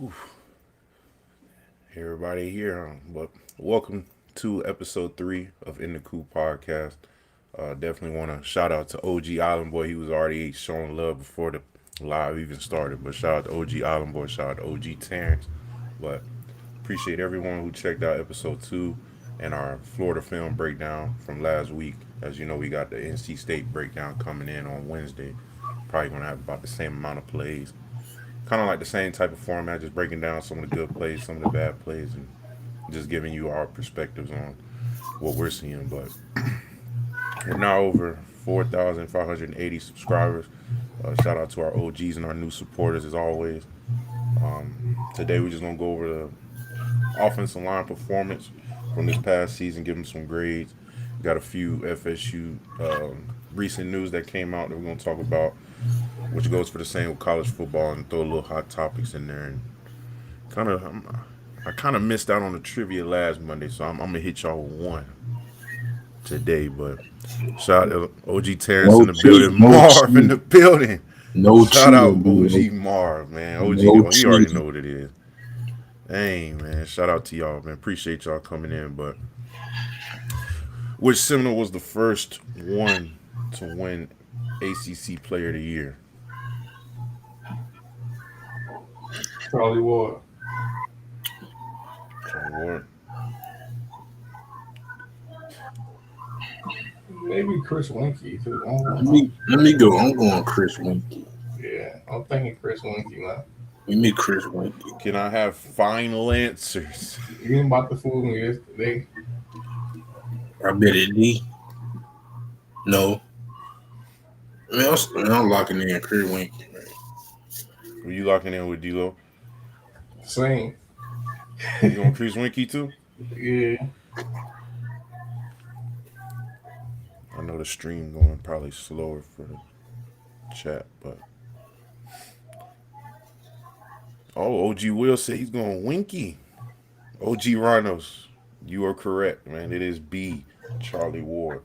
Oof. Everybody here, but welcome to Ep.3 of In The Coop Podcast. Definitely want to shout out to OG Island Boy. He was already showing love before the live even started, but shout out to OG Island Boy, shout out to OG Terrence. But appreciate everyone who checked out Episode 2 and our Florida film breakdown from last week. As you know, we got the NC State breakdown coming in on Wednesday. Probably going to have about the same amount of plays, kind of like the same type of format, just breaking down some of the good plays, some of the bad plays, and just giving you our perspectives on what we're seeing. But we're now over 4,580 subscribers. Shout out to our OGs and our new supporters as always. Today we're just gonna go over the offensive line performance from this past season, give them some grades. Got a few FSU recent news that came out that we're gonna talk about, which goes for the same with college football, and throw a little hot topics in there. And kind of, I kind of missed out on the trivia last Monday, so I'm gonna hit y'all with one today. But shout out to OG Terrence No in the cheating, building, no Marv in the cheating, building. no Shout out cheating, bro. OG Marv, man. OG, No he already cheating. know what it is. Dang, man. Shout out to y'all, man. Appreciate y'all coming in. But which Seminole was the first one to win ACC Player of the Year? Charlie Ward. Charlie Ward. Maybe Chris Winkie too. I don't Let know. me let me go. I'm going Chris Winky. Yeah, I'm thinking Chris Winkie now. Give me Chris Winky. Can I have final answers? You ain't about to fool me yesterday. I bet it D. No. I'm locking in Chris Winky, man. Were you locking in with Deloach? Same. You going Chris Winky too? Yeah. I know the stream going probably slower for the chat, but OG Will said he's going Winky. OG Rhinos, you are correct, man. It is B. Charlie Ward.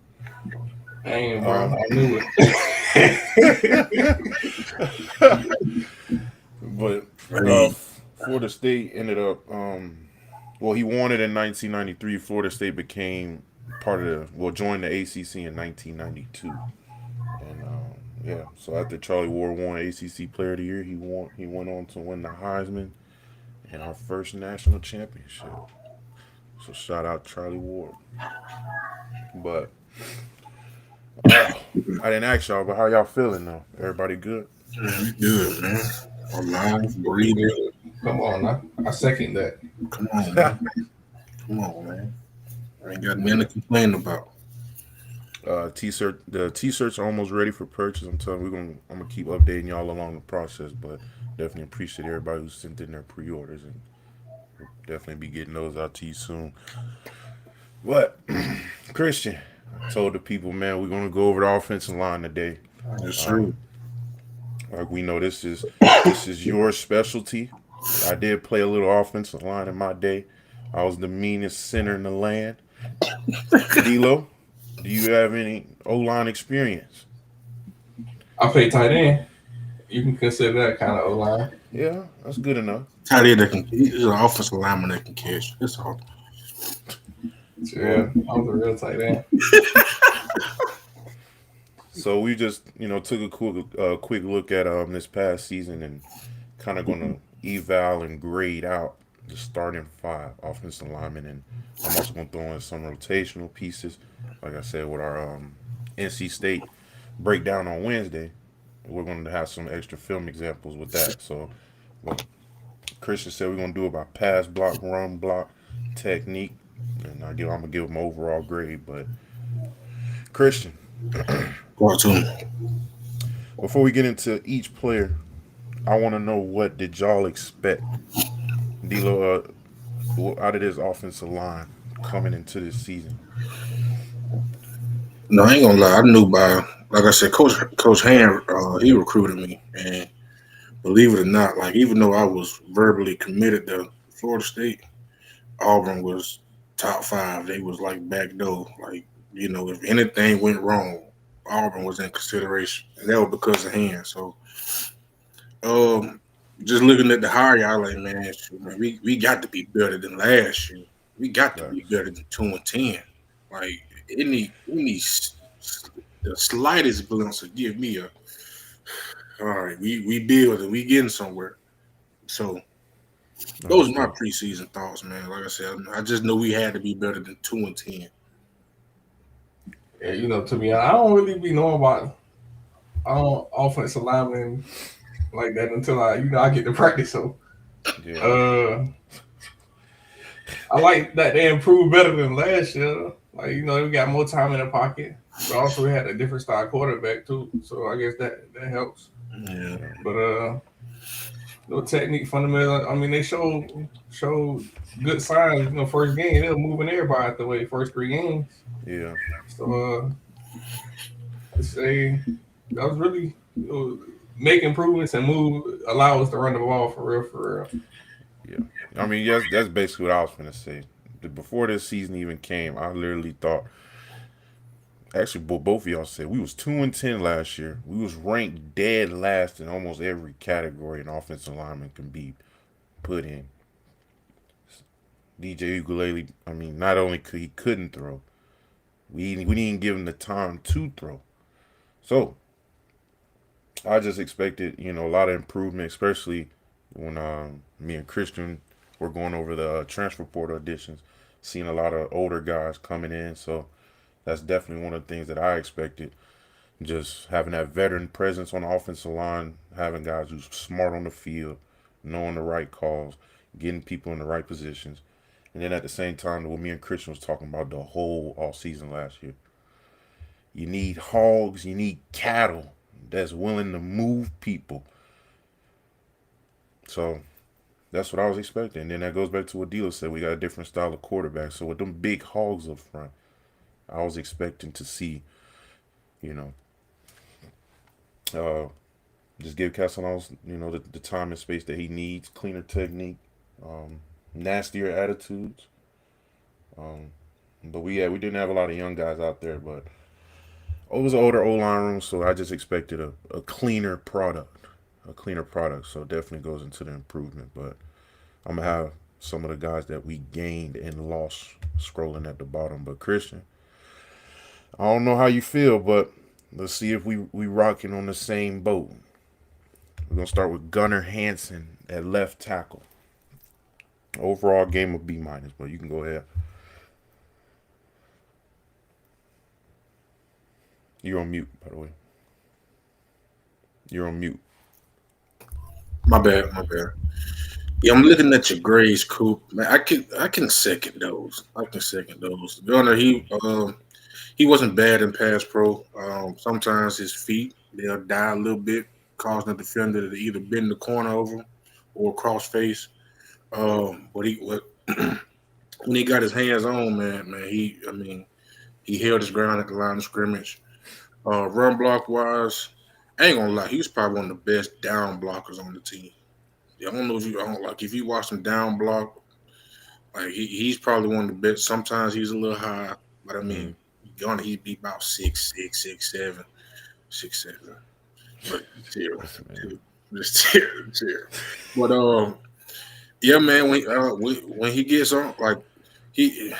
Dang, bro. Um, I knew it. but Hey, Florida State ended up. Well, he won it in 1993. Florida State became part of joined the ACC in 1992. And yeah, so after Charlie Ward won ACC Player of the Year, he went on to win the Heisman and our first national championship. So shout out Charlie Ward. But I didn't ask y'all, but how y'all feeling though? Everybody good? man, you good, man. Alive, Pretty breathing. good. Come on now. I second that. Come on, man. Come on, man. I ain't got nothing to complain about. T-shirt, the T-shirts are almost ready for purchase. I'm gonna keep updating y'all along the process, but definitely appreciate everybody who sent in their pre-orders, and we'll definitely be getting those out to you soon. But Christian, I told the people, man, we're gonna go over the offensive line today. Yes, sir. Um, like we know this is your specialty. I did play a little offensive line in my day. I was the meanest center in the land. D'Lo, do you have any O line experience? I play tight end. You can consider that kind of O line. Yeah, that's good enough. Tight end that he's an offensive lineman that can catch. That's all. Yeah, I was a real tight end. So we just took a quick look at this past season and kind of gonna eval and grade out the starting five offensive linemen, and I'm also gonna throw in some rotational pieces. Like I said, with our NC State breakdown on Wednesday, we're gonna have some extra film examples with that. So, well, Christian said we're gonna do it by pass block, run block, technique, and I'm gonna give them overall grade. But Christian, Go to him. before we get into each player, I want to know, what did y'all expect, D'Lo, out of this offensive line coming into this season? No, I ain't gonna lie. I knew by, like I said, Coach Hand, he recruited me, and believe it or not, like even though I was verbally committed to Florida State, Auburn was top five. They was like back door. Like, if anything went wrong, Auburn was in consideration, and that was because of Hand. So, um, just looking at the higher, y'all like, man, we got to be better than last year. We got to be Facts. better than 2-10. Like the slightest glimpse of give me a all right. We building, we getting somewhere. So those are my Understood. preseason thoughts, man. Like I said, I just know we had to be better than 2-10. Yeah, to me, I don't really be knowing about offensive linemen like that until I get to practice. So, Yeah. uh, I like that they improved better than last year. Like, we got more time in the pocket, but also we had a different style quarterback too. So I guess that helps. Yeah. Yeah. But no technique, fundamental. I mean, they showed good signs. First game they were moving everybody out the way. First 3 games. Yeah. So I say that was really make improvements and move, allow us to run the ball for real, for real. Yeah. I mean, yes, that's basically what I was gonna say. Before this season even came, I literally thought. Actually, both of y'all said we was 2-10 last year. We was ranked dead last in almost every category an offensive lineman can be put in. DJ Ukulele. I mean, not only he couldn't throw, we didn't give him the time to throw. So I just expected, a lot of improvement, especially when me and Christian were going over the transfer portal auditions, seeing a lot of older guys coming in. So that's definitely one of the things that I expected. Just having that veteran presence on the offensive line, having guys who's smart on the field, knowing the right calls, getting people in the right positions. And then at the same time, what me and Christian was talking about the whole all season last year. You need hogs, you need cattle that's willing to move people. So that's what I was expecting. And then that goes back to what Dealer said. We got a different style of quarterback. So with them big hogs up front, I was expecting to see, you know, uh, just give Castellanos, the time and space that he needs, cleaner technique, nastier attitudes. Um, but we didn't have a lot of young guys out there, but it was an older O line room, so I just expected a cleaner product, So it definitely goes into the improvement. But I'm gonna have some of the guys that we gained and lost scrolling at the bottom. But Christian, I don't know how you feel, but let's see if we rocking on the same boat. We're gonna start with Gunnar Hansen at left tackle. Overall game of B minus, but you can go ahead. You're on mute, by the way. You're on mute. My bad, my bad. Yeah, I'm looking at your grades, Coop. Man, I can second those. I can second those. Gunner, he wasn't bad in pass pro. Sometimes his feet they'll die a little bit, causing the defender to either bend the corner over him or cross face. But when he got his hands on, man, he held his ground at the line of scrimmage. Run block wise, I ain't gonna lie, he was probably one of the best down blockers on the team. I don't know if you I don't like if you watch him down block, like he's probably one of the best. Sometimes he's a little high, but I Mm-hmm. mean, gonna he be about 6'6", 6'7", 6'7". But chill, This man. chill, just chill. But yeah, man, when he gets on, like he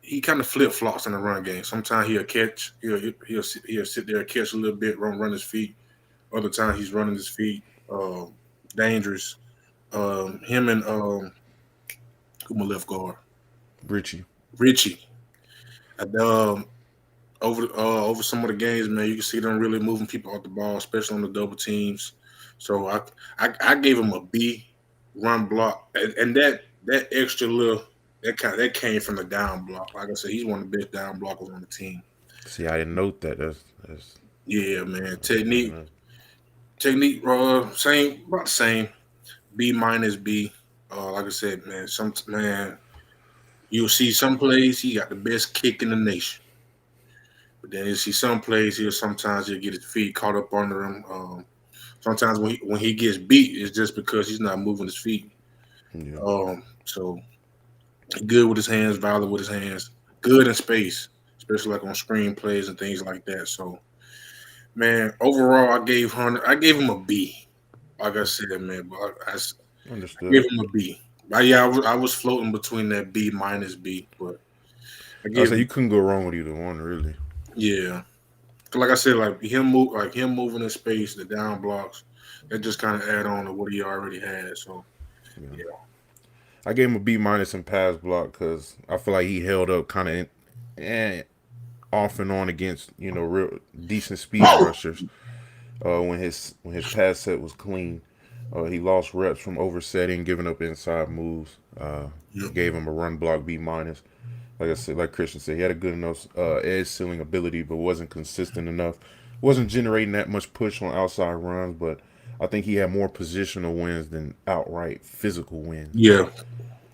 he kind of flip flops in the run game. Sometimes he'll catch, he'll sit there and catch a little bit, run his feet. Other times he's running his feet, dangerous. Him and who my left guard, Richie. Richie. And, over some of the games, man, you can see them really moving people off the ball, especially on the double teams. So I gave him a B run block, and that extra little that came from the down block. Like I said, he's one of the best down blockers on the team. See, I didn't note that. That's Yeah, man. very Technique, nice. technique, same, about the same. B minus B. Like I said, man, you'll see some plays he got the best kick in the nation. But then you see some plays sometimes he'll get his feet caught up under him. Sometimes when he gets beat, it's just because he's not moving his feet. Yeah. So good with his hands, violent with his hands, good in space, especially like on screen plays and things like that. So man, overall I gave him a B. like I said, man, but I gave Understood. him a B. But yeah, I was floating between that B minus B, but I I gave say him you couldn't go wrong with either one, really. yeah. 'Cause like I said, like him moving in space, the down blocks, that just kind of add on to what he already had. So Yeah. yeah, I gave him a B minus in pass block because I feel like he held up kind of off and on against real decent speed rushers. When his pass set was clean, he lost reps from oversetting, giving up inside moves. yep. Gave him a run block B minus. Like I said, like Christian said, he had a good enough edge sealing ability, but wasn't consistent enough. Wasn't generating that much push on outside runs, but I think he had more positional wins than outright physical wins. Yeah,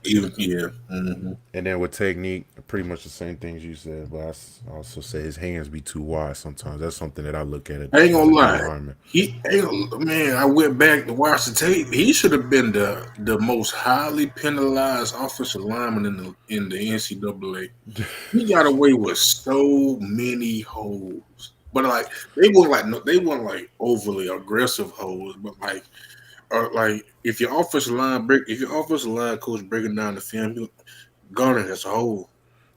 even yeah. Hmm. And then with technique, pretty much the same things you said, but I also say his hands be too wide sometimes. That's something that I look at it I ain't as gonna a D lie. lineman. Man, I went back to watch the tape. He should have been the most highly penalized offensive lineman in the NCAA. He got away with so many holes, but like they weren't like overly aggressive holes, but like if your offensive line coach breaking down the film, Garner has a hole.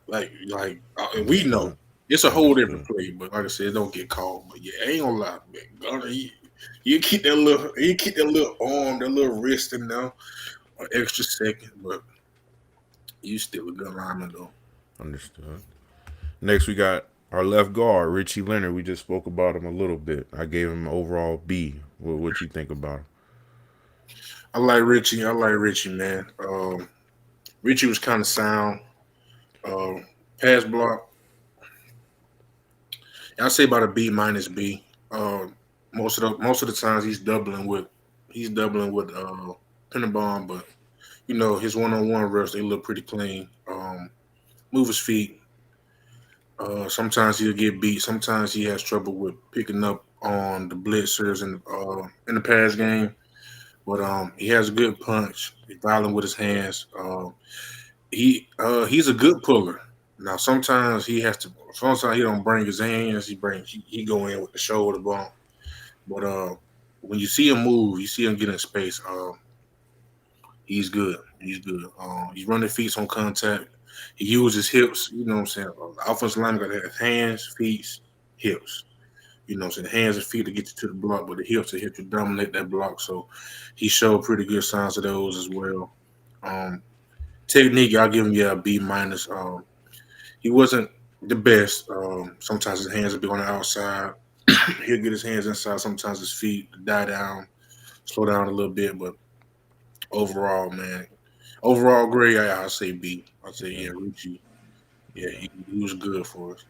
And we know Understood. it's a hold every Understood. play, but like I said, it don't get called. But yeah, I ain't gonna lie, man. Gunner, you keep that little arm, that little wrist in there, an extra second, but you still a good lineman though. Understood. Next, we got our left guard, Richie Leonard. We just spoke about him a little bit. I gave him an overall B. What you think about him? I like Richie. I like Richie, man. Richie was kind of sound. Uh, Pass block. I say about a B minus B. Most of the times he's doubling with Pennebaum, but his one-on-one rush they look pretty clean. Move his feet. Sometimes he'll get beat. Sometimes he has trouble with picking up on the blitzers and in the pass game. But he has a good punch. He's violent with his hands. He's a good puller. Now sometimes he has to. Sometimes he don't bring his hands. He go in with the shoulder bump. But when you see him move, you see him get in space. He's good. He's good. He's running feet on contact. He uses hips. You know what I'm saying? Offensive lineman got to have hands, feet, hips. You know what I'm saying? The hands and feet to get you to the block, but the hips to hit to dominate that block. So he showed pretty good signs of those as well. Um, Technique, I'll give him a B minus. He wasn't the best. Sometimes his hands will be on the outside. He'll get his hands inside. Sometimes his feet die down, slow down a little bit. But overall, man, overall grade, I'll say B. I'll say Yeah, Richie. Yeah, yeah, he was good for us.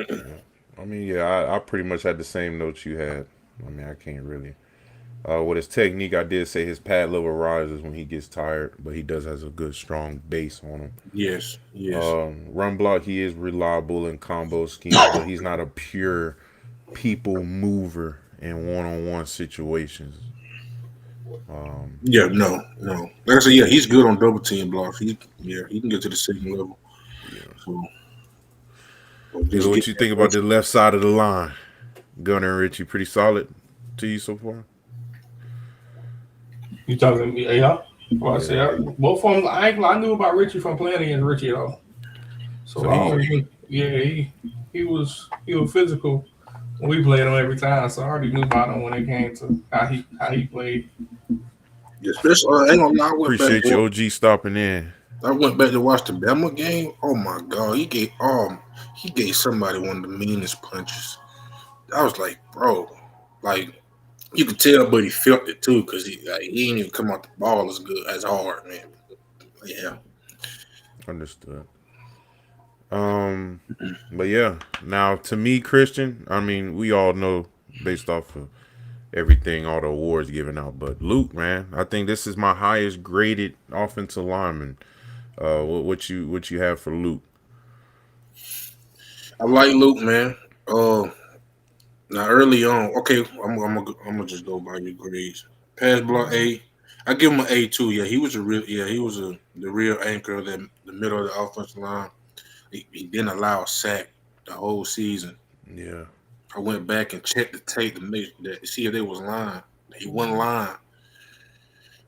yeah. I mean, yeah, I pretty much had the same notes you had. I mean, I can't really. With his technique, I did say his pad level rises when he gets tired, but he does has a good strong base on him. Yes, yes. Run block, he is reliable in combo schemes, but he's not a pure people mover in one-on-one situations. Um, Yeah, no, no. Like I said, yeah, he's good on double team blocks. He can get to the second level. yeah. So Nigga, just get what you that think about first. the left side of the line? Gunner and Richie, pretty solid to you so far? You talking to me? Yeah. Well, I Yeah. say both of them. I knew about Richie from playing against Richie though. So So I he, already knew. Yeah, he was physical when we played him every time. So I already knew about him when it came to how he played. Especially, I ain't gonna lie. appreciate you, OG, stopping in. I went back to watch the Bama game. Oh my god, he gave somebody one of the meanest punches. I was like, bro, like you could tell, but he felt it too because he ain't even come out the ball as good as hard, man. Yeah, Understood. Um, but yeah, now to me, Christian, I mean, we all know based off of everything, all the awards given out, but Luke, man, I think this is my highest graded offensive lineman. What you have for Luke? I like Luke, man. Uh, Now early on, okay, I'm gonna just go by your grades. Pass block A, I give him an A too. Yeah, he was the real anchor of the middle of the offensive line. He didn't allow a sack the whole season. Yeah, I went back and checked the tape to see if they was lying. He wouldn't line.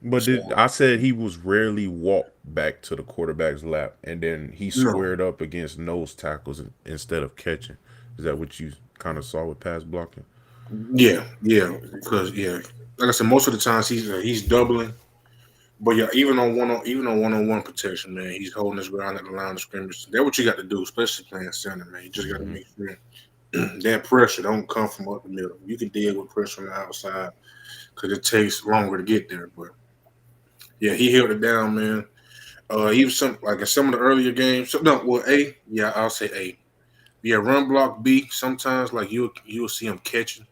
But So I said he was rarely walked back to the quarterback's lap, and then he no, squared up against nose tackles instead of catching. Is that what you kind of saw with pass blocking? yeah, because like I said, most of the times he's doubling. But yeah, even on one-on-one protection, man, he's holding his ground at the line of scrimmage. That's what you got to do, especially playing center, man. You just got to Hmm. make sure that pressure don't come from up the middle. You can deal with pressure on the outside because it takes longer to get there. But yeah, he held it down, man. Even some like in some of the earlier games. So, no, well, A, yeah, I'll say A. Yeah, run block B. Sometimes like you'll see him catching.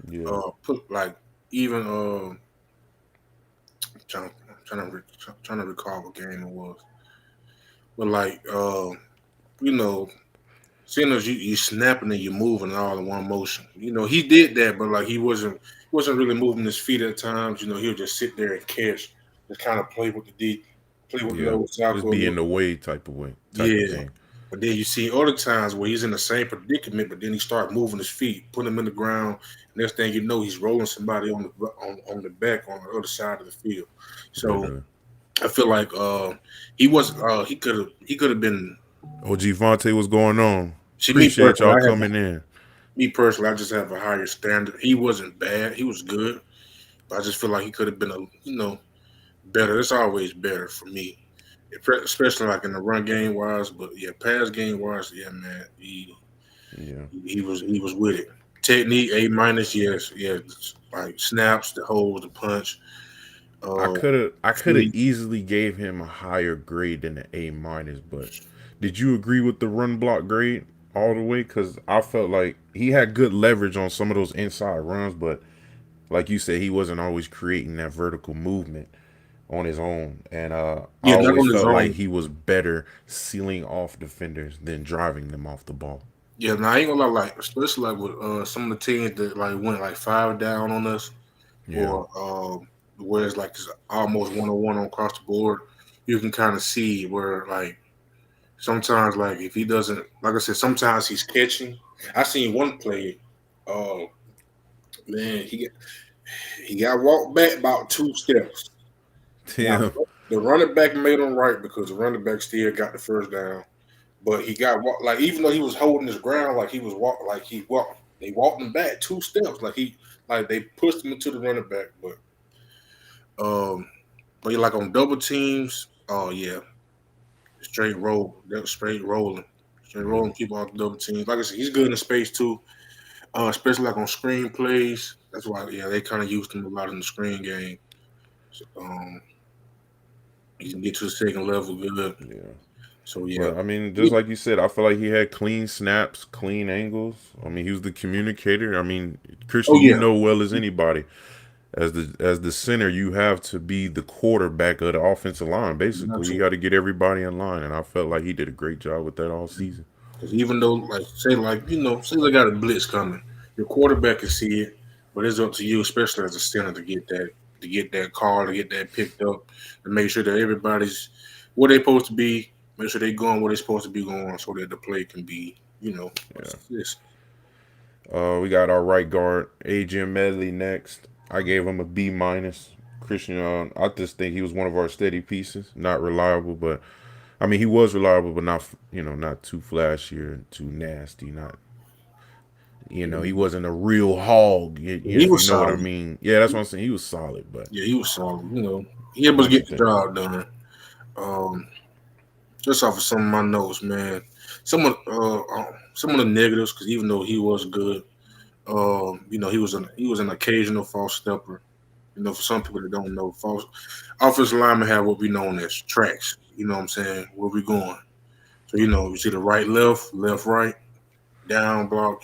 Yeah, Put like even trying to recall what game it was, but like you know, seeing as you snapping and you moving all in one motion. He did that, but like he wasn't really moving his feet at times. He'll just sit there and catch, just kind of play with the yeah. nose Just tackle a be in little. the way type of Yeah. thing. But then you see other times where he's in the same predicament, but then he start moving his feet, putting him in the ground. Next thing you know, he's rolling somebody on the back on the other side of the field. So Literally. I feel like he was he could have been. OG Vontae, what's going on? See, Appreciate y'all coming in. me personally, I just have a higher standard. He wasn't bad. He was good, but I just feel like he could have been better. It's always better for me, especially like in the run game wise. But yeah, pass game wise, yeah, man, Yeah. he was with it. Technique A-, yes, yeah, like snaps, the holds, the punch, uh, I could have fleet. easily gave him a higher grade than an A-, but did you agree with the run block grade all the way? Because I felt like he had good leverage on some of those inside runs, but like you said, he wasn't always creating that vertical movement on his own. And I Yeah, not always on his felt like own. he was better sealing off defenders than driving them off the ball. Yeah, now I ain't gonna lie, like especially like with some of the teams that like went like 5 down on us, Yeah. or where it's almost 1-on-1 on across the board. You can kind of see where like sometimes like if he doesn't, like I said, sometimes he's catching. I seen one play, uh man, he got walked back about 2 steps. Now Damn. the running back made him right because the running back still got the first down. But he got like even though he was holding his ground, like he was walked. They walked him back 2 steps, like they pushed him into the running back. Um, but like on double teams, oh yeah, straight roll, that straight Yeah. rolling people off the double teams. Like I said, he's good in space too, especially like on screen plays. That's why they kind of used him a lot in the screen game. So, he can get to the second level good. Yeah. So yeah, But I mean, just like you said, I feel like he had clean snaps, clean angles. I mean, he was the communicator. I mean, oh Christian, you yeah, know well as anybody, as the center, you have to be the quarterback of the offensive line. you got Basically, you to. got to get everybody in line, and I felt like he did a great job with that all season. Because even though, like, say they got a blitz coming, your quarterback can see it, but it's up to you, especially as a center, to get that call, to get that picked up, to make sure that everybody's where they're supposed to be, make sure they're going where they're supposed to be going, so that the play can be, a Yeah. success. We got our right guard, Adrian Medley, next. I gave him a B-. Christian, I just think he was one of our steady pieces. Not reliable, but I mean, he was reliable, but not too flashy or too nasty. Not, he wasn't a real hog. He If you was know what I solid. mean. Yeah, that's what I'm saying. He was solid, but Yeah, he was solid. He able to what you get the think? job done. Um, just off of some of my notes, man. Some of the negatives, because even though he was good, he was an occasional false stepper. For some people that don't know, false offensive linemen have what we known as tracks. You know what I'm saying? Where we going? So you see the right, left, right, down block.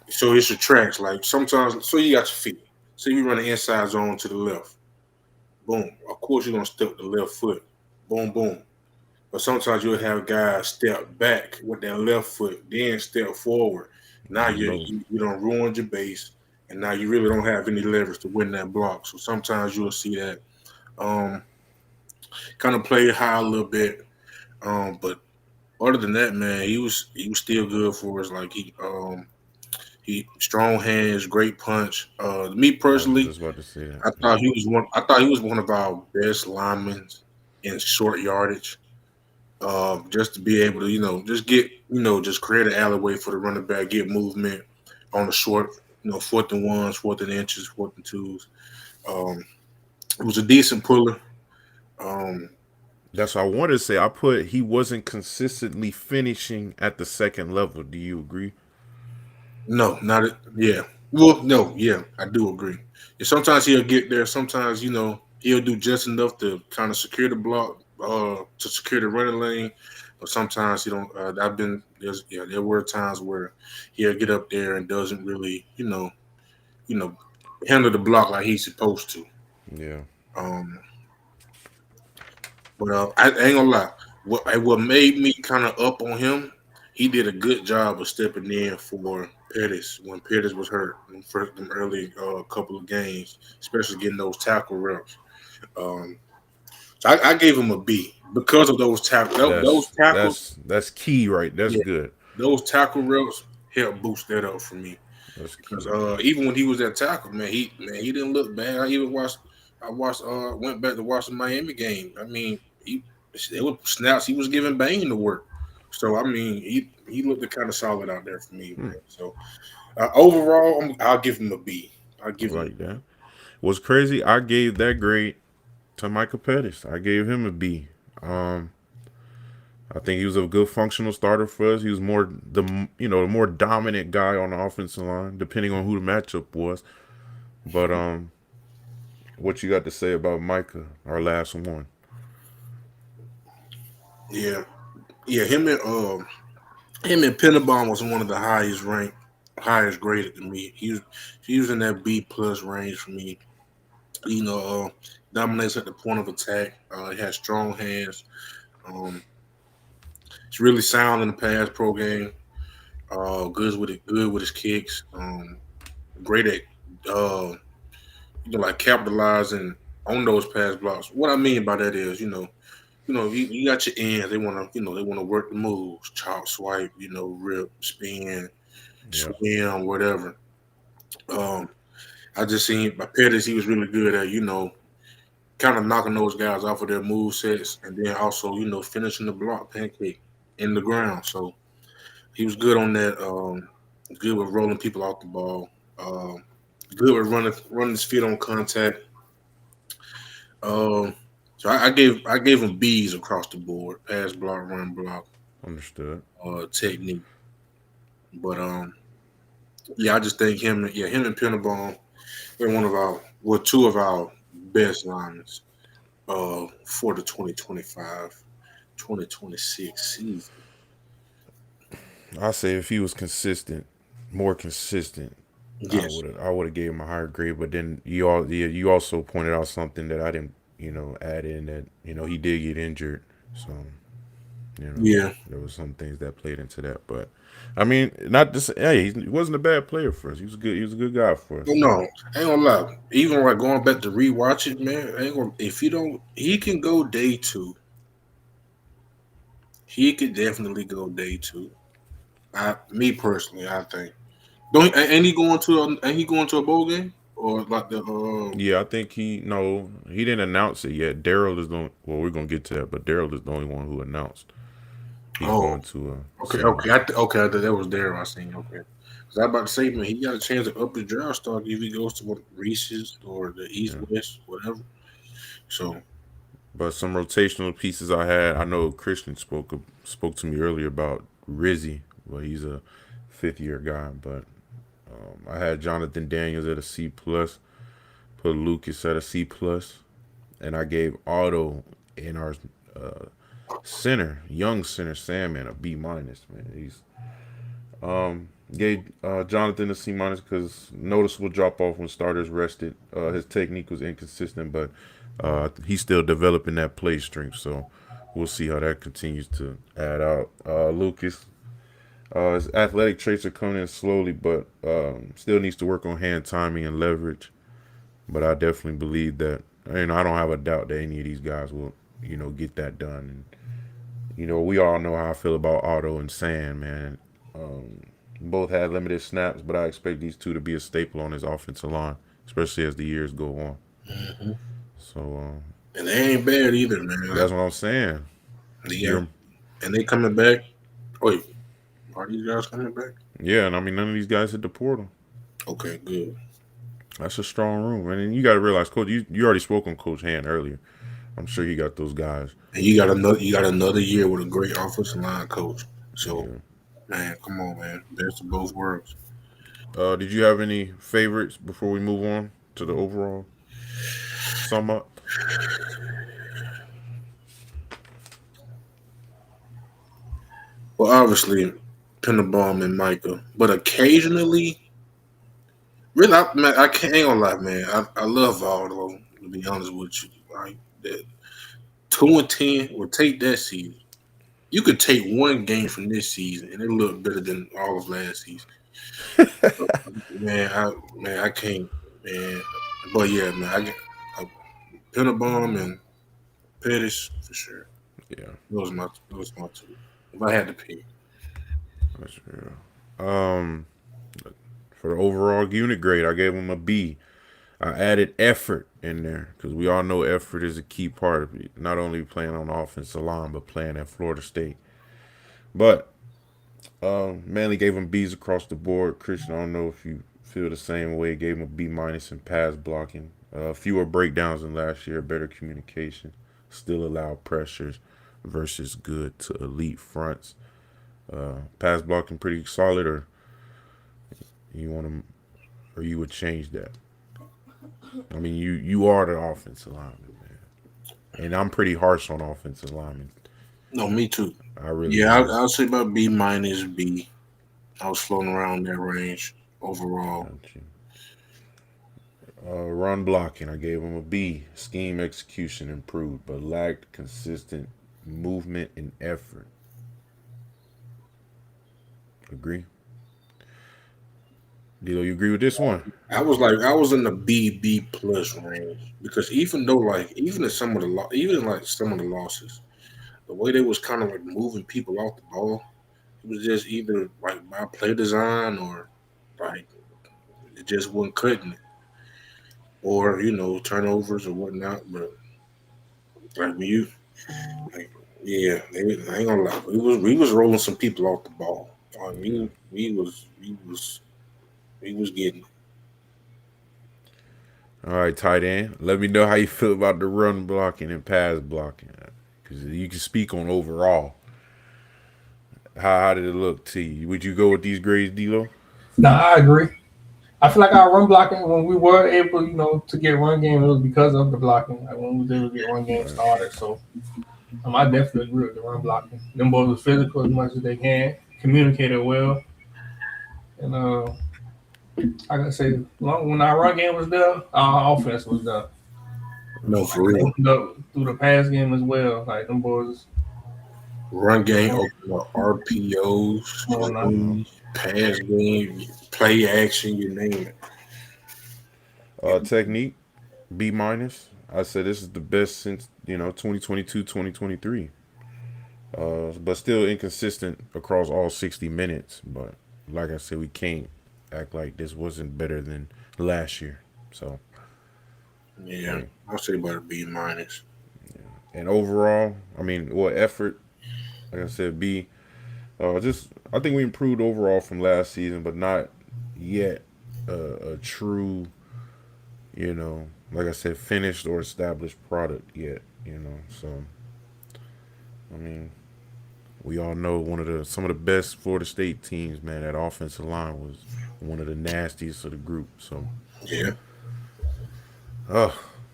So it's your tracks. Like sometimes, so you got your feet. So you run the inside zone to the left. Boom. Of course, you're gonna step the left foot. Boom, boom. But sometimes you'll have guys step back with their left foot, then step forward. Now You you know, you, you don't ruin your base, and now you really don't have any leverage to win that block. So sometimes you'll see that um, kind of play high a little bit. But other than that, man, he was still good for us. Like He strong hands, great punch. Me I was personally, just about to say that. I thought he was one. I thought he was one of our best linemen in short yardage. Just to be able to, just get, just create an alleyway for the running back, get movement on the short, 4th and 1s, 4th and inches, 4th and 2s. Um, it was a decent puller. Um, That's what I wanted to say. I put he wasn't consistently finishing at the second level. Do you agree? no, not it. Yeah. Well, no, yeah, I do agree. Yeah, sometimes he'll get there. Sometimes, he'll do just enough to kind of secure the block, to secure the running lane. But sometimes he don't. There were times where he'll get up there and doesn't really, you know, handle the block like he's supposed to. Yeah. Um, but I ain't gonna lie. What made me kind of up on him? He did a good job of stepping in for Pettis when Pettis was hurt in them early couple of games, especially getting those tackle reps. Um, so I gave him a B because of those tackle. Those That's tackles, that's that's key, right? That's yeah, good. those tackle reps helped boost that up for me. That's Because key. even when he was at tackle, he didn't look bad. I went back to watch the Miami game. I mean, there were snaps he was giving Bain to work. So I mean, he looked kind of solid out there for me, man. So overall, I'll give him a B. I'll I give him. like that. What's crazy? I gave that grade to Michael Pettis. I gave him a B. Um, I think he was a good functional starter for us. He was the more dominant guy on the offensive line, depending on who the matchup was. But what you got to say about Micah, our last one? Yeah, yeah. Him and Pennebaum was one of the highest graded to me. He was in that B+ range for me. You know, dominates at the point of attack. He has strong hands. Um, he's really sound in the pass pro game. Good with his kicks. Great at like capitalizing on those pass blocks. What I mean by that is, you got your ends. They want to work the moves, chop, swipe, rip, spin, Yeah, swim, whatever. Um, I just seen by Pettis, he was really good at, kind of knocking those guys off of their move sets, and then also, finishing the block pancake in the ground. So he was good on that. Good with rolling people off the ball. Um, Good with running his feet on contact. Um, so I gave him B's across the board: pass block, run block, understood. technique. But yeah, I just think him and Pennebaum, they're two of our best linemen for the 2025-2026 season. I say if he was more consistent, Yes. I would have gave him a higher grade. But then you also pointed out something that I didn't add in, that he did get injured, so Yeah. there was some things that played into that. But I mean, not just hey, he wasn't a bad player for us. He was a good guy for us. Well, So no, I ain't gonna lie. Even like going back to rewatch it, man, I ain't gonna, if you don't, he can go day two. He could definitely go day two. Me personally, I think. Don't ain't he going to a bowl game or like the yeah, I think he didn't announce it yet. Daryl is the well, we're gonna get to that, but Daryl is the only one who announced he's oh going to okay Seminole. I thought that was there I seen okay. Cause I was about to say, man, he got a chance to up his draft stock if he goes to what Reese's or the East Yeah. West whatever. So But some rotational pieces I had. I know Christian spoke to me earlier about Rizzy. Well, he's a fifth year guy, but I had Jonathan Daniels at a C+, put Lucas at a C+, and I gave Otto in our uh, young center Sam, man, a B-. Man, he's gave Jonathan a C- because noticeable drop off when starters rested. His technique was inconsistent, but he's still developing that play strength. So we'll see how that continues to add out. Lucas, his athletic traits are coming in slowly, but still needs to work on hand timing and leverage. But I definitely believe that. I don't have a doubt that any of these guys will, get that done. And we all know how I feel about Otto and Sam, man. Both had limited snaps, but I expect these two to be a staple on his offensive line, especially as the years go on. Mm-hmm. So And they ain't bad either, man. that's what I'm saying. Yeah, You're, and they coming back. Wait, are these guys coming back? yeah, and I mean none of these guys hit the portal. Okay, good. That's a strong room, and you got to realize, Coach. You already spoke on Coach Hand earlier. I'm sure he got those guys. And you got another year with a great offensive line coach. So, Yeah. man, come on, man. Best of both worlds. Did you have any favorites before we move on to the overall sum up? Well, obviously, Pennebaum and Micah, but occasionally, really, I can't ain't gonna lie, man. I love Aldo. To be honest with you, like that 2-10 will take that season. You could take one game from this season and it looked better than all of last season. Man, I can't, man. But yeah, man, I Pennebaum and Pettis for sure. Yeah, Those my two. If I had to pick, that's real. Um, for the overall unit grade, I gave him a B. I added effort in there because we all know effort is a key part of it. Not only playing on the offensive line, but playing at Florida State. But mainly gave him B's across the board. Christian, I don't know if you feel the same way. Gave him a B minus in pass blocking. Fewer breakdowns than last year. Better communication. Still allowed pressures versus good to elite fronts. Pass blocking pretty solid, or you want to, or you would change that. I mean, you are the offensive lineman, man, and I'm pretty harsh on offensive linemen. no, me too. I really Yeah, am. I'll say about B minus B. I was floating around that range overall. Run blocking, I gave him a B. Scheme execution improved, but lacked consistent movement and effort. Agree? Dilo, you agree with this one? I was in the B plus range because even in some of the losses, the way they was kind of like moving people off the ball, it was just either like by play design or like it just wasn't cutting it, or turnovers or whatnot. But like when you like, yeah, I ain't gonna lie, we was rolling some people off the ball. We was getting it. All right, tight end. Let me know how you feel about the run blocking and pass blocking, because you can speak on overall. How did it look to you? Would you go with these grades, Dilo? No, I agree. I feel like our run blocking when we were able, to get run game, it was because of the blocking. Like when we was able to get run game started. So I definitely agree with the run blocking. Them boys was physical as much as they can, communicated well, and like I say, when our run game was there, our offense was there. No, Like for it real. opened up through the pass game as well. Like them boys Run game, open up RPOs, going up. pass game, play action, you name it. Technique, B minus. I said this is the best since 2022, 2023. But still inconsistent across all 60 minutes. But like I said, we can't act like this wasn't better than last year. So, Yeah, hey. I'll say about a B minus. And overall, I mean, what effort? Like I said, B. Just I think we improved overall from last season, but not yet a true, like I said, finished or established product yet. So I mean, we all know some of the best Florida State teams, man. That offensive line was one of the nastiest of the group. So, Yeah, uh,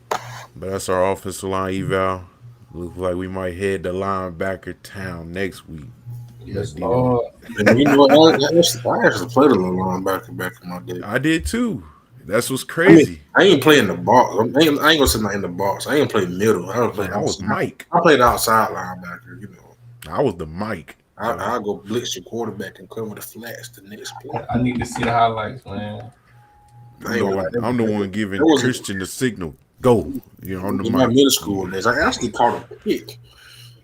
but that's our offensive line eval. Looks like we might head to linebacker town next week. Yes, D-Lo. Lord. and I actually played a little linebacker back in my day. I did too. That's what's I mean, crazy. I ain't playing the box. I ain't gonna say not in the box. I ain't playing middle. I was Man, playing I was outside. Mike. I played outside linebacker. I was the Mike. I'll go blitz your quarterback and cover the flats the next play. I need to see the highlights, man. I ain't gonna lie, I'm the one that giving was Christian the signal. Go. On the in my mic. middle school days. I actually caught a pick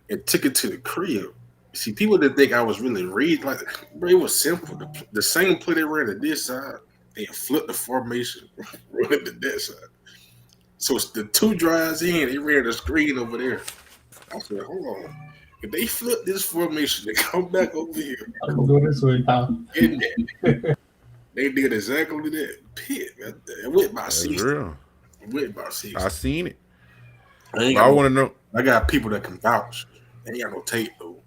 and took it to the crib See, people that think I was really read like, bro, it was simple. The same play they ran to this side, they flipped the formation, run it to that side. So it's the two drives in, they ran the screen over there. I said, hold on. If they flip this formation, they come back over here. I'm gonna go this way now. They did exactly that. Pit, man. It went by That's 60. real. It went by 60. I seen it. I want to know. I got people that can vouch. They ain't got no tape though.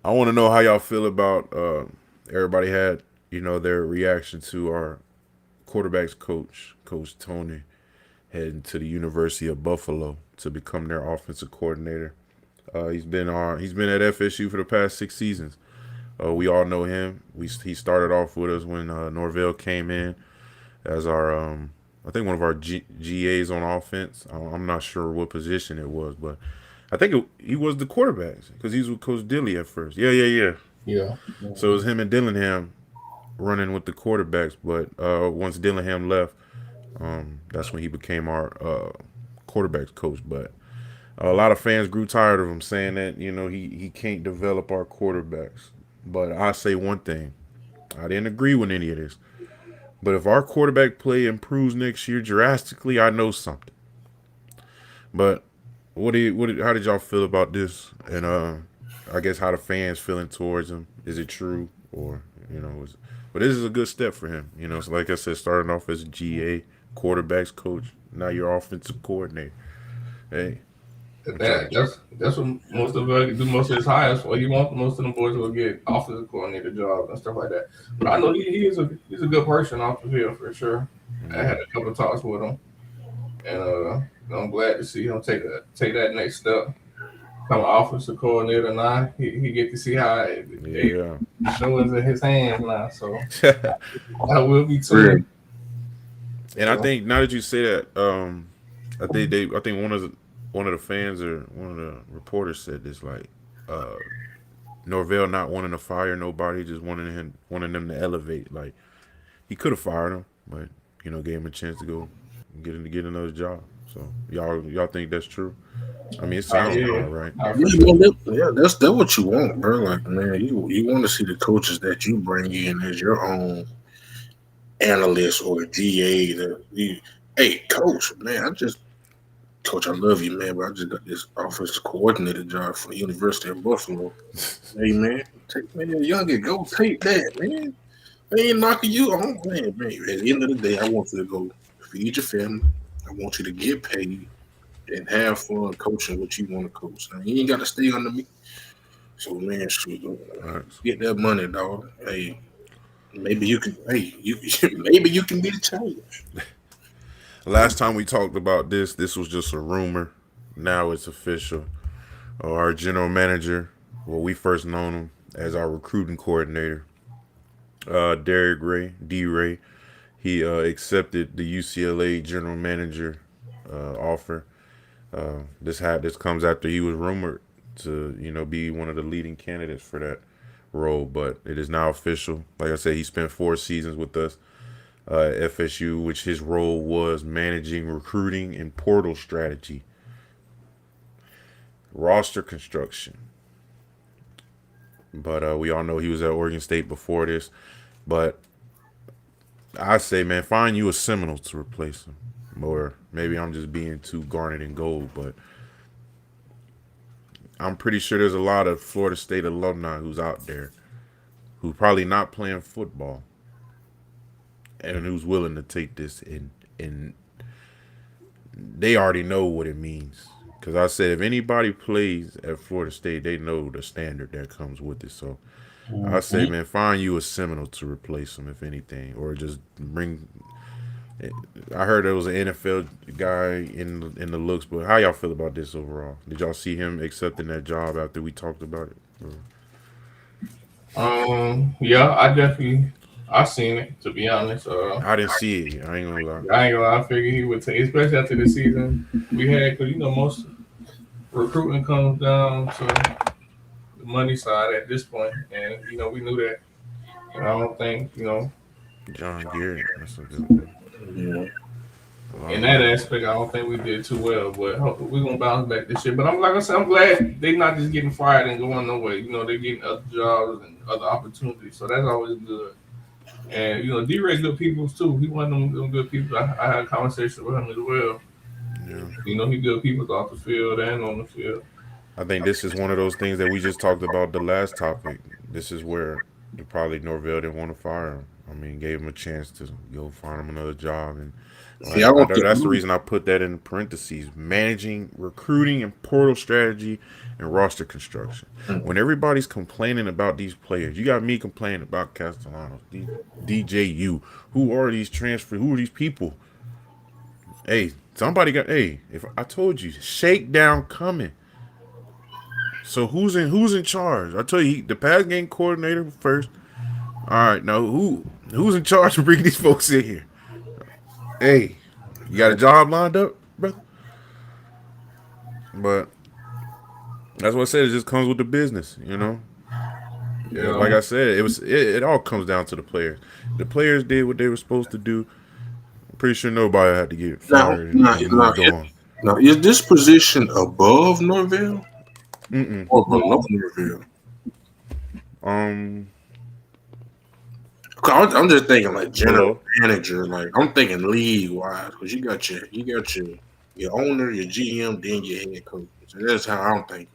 I want to know how y'all feel about everybody had, their reaction to our quarterbacks coach, Coach Tony, heading to the University of Buffalo to become their offensive coordinator. He's been at FSU for the past 6 seasons. We all know him. He started off with us when Norvell came in as our, I think one of our GAs on offense. I'm not sure what position it was, but I think he was the quarterback because he was with Coach Dilly at first. Yeah. So it was him and Dillingham running with the quarterbacks, but once Dillingham left, that's when he became our quarterbacks coach. But a lot of fans grew tired of him saying that, he can't develop our quarterbacks. But I say one thing. I didn't agree with any of this. But if our quarterback play improves next year drastically, I know something. But how did y'all feel about this? And I guess how the fans feeling towards him? Is it true? Or, but this is a good step for him. So like I said, starting off as a GA, quarterbacks coach, now you're offensive coordinator. Hey. That's what most of us do most of his hires for. He wants most of them boys will get offensive coordinator jobs and stuff like that. But I know he's a good person off the field for sure. Mm-hmm. I had a couple of talks with him, and I'm glad to see him take that next step. Become an offensive coordinator now. He get to see how it shows in his hands now. So I will be too. And I think now that you say that, I think one of the fans or one of the reporters said this, like Norvell not wanting to fire nobody, just wanting them to elevate. Like he could have fired him, but gave him a chance to go get another job. So y'all think that's true? I mean, it sounds right. Yeah, that's what you want, bro. Like, man, you want to see the coaches that you bring in as your own analyst or GA. Hey, coach, man, Coach, I love you, man, but I just got this offensive coordinator job for the University of Buffalo. Hey, man, go take that, man. They ain't knocking you on, man. At the end of the day, I want you to go feed your family. I want you to get paid and have fun coaching what you want to coach. Now, you ain't got to stay under me. So, man, get that money, dog. Hey, maybe you can. Hey, maybe you can be the change. Last time we talked about this was just a rumor. Now it's official. Our general manager, we first known him as our recruiting coordinator, Derek Ray, D-Ray, he accepted the UCLA general manager offer. This comes after he was rumored to, be one of the leading candidates for that role, but it is now official. Like I said, he spent 4 seasons with us. FSU, which his role was managing recruiting and portal strategy, roster construction. But we all know he was at Oregon State before this. But I say, man, find you a Seminole to replace him. Or maybe I'm just being too garnet and gold, but I'm pretty sure there's a lot of Florida State alumni who's out there who probably not playing football and who's willing to take this and they already know what it means. Because I said if anybody plays at Florida State, they know the standard that comes with it. So I say, man, find you a Seminole to replace him, if anything. Or just bring... I heard there was an NFL guy in the looks, but how y'all feel about this overall? Did y'all see him accepting that job after we talked about it? Yeah, I seen it, to be honest. I didn't see it. I ain't gonna lie. I figured he would take, especially after the season we had, because most recruiting comes down to the money side at this point, and we knew that. And I don't think John Garrett. That's a good one. Yeah. In that aspect, I don't think we did too well, but we're gonna bounce back this year. But like I said, I'm glad they're not just getting fired and going nowhere. You know, they're getting other jobs and other opportunities, so that's always good. And you know, D-Ray good people too. He one of them good people. I had a conversation with him as well. Yeah. You know, he good people off the field and on the field. I think this is one of those things that we just talked about the last topic. This is where probably Norvell didn't want to fire him. I mean, gave him a chance to go find him another job, and See, I don't think that's the reason I put that in parentheses: managing, recruiting, and portal strategy and roster construction. When everybody's complaining about these players, you got me complaining about Castellanos, DJU. Who are these transfer? Who are these people? Hey, somebody got. Hey, if I told you, shakedown coming. So who's in charge? I tell you, the pass game coordinator first. All right, now who's in charge of bringing these folks in here? Hey, you got a job lined up, brother? But that's what I said. It just comes with the business, you know. Yeah, like I said, it all comes down to the players. The players did what they were supposed to do. I'm pretty sure nobody had to get fired and moved on. Now, is this position above Norvell or below Norvell? I'm just thinking like general manager. Like I'm thinking league wise, because you got your owner, your GM, then your head coach. So that's how I'm thinking.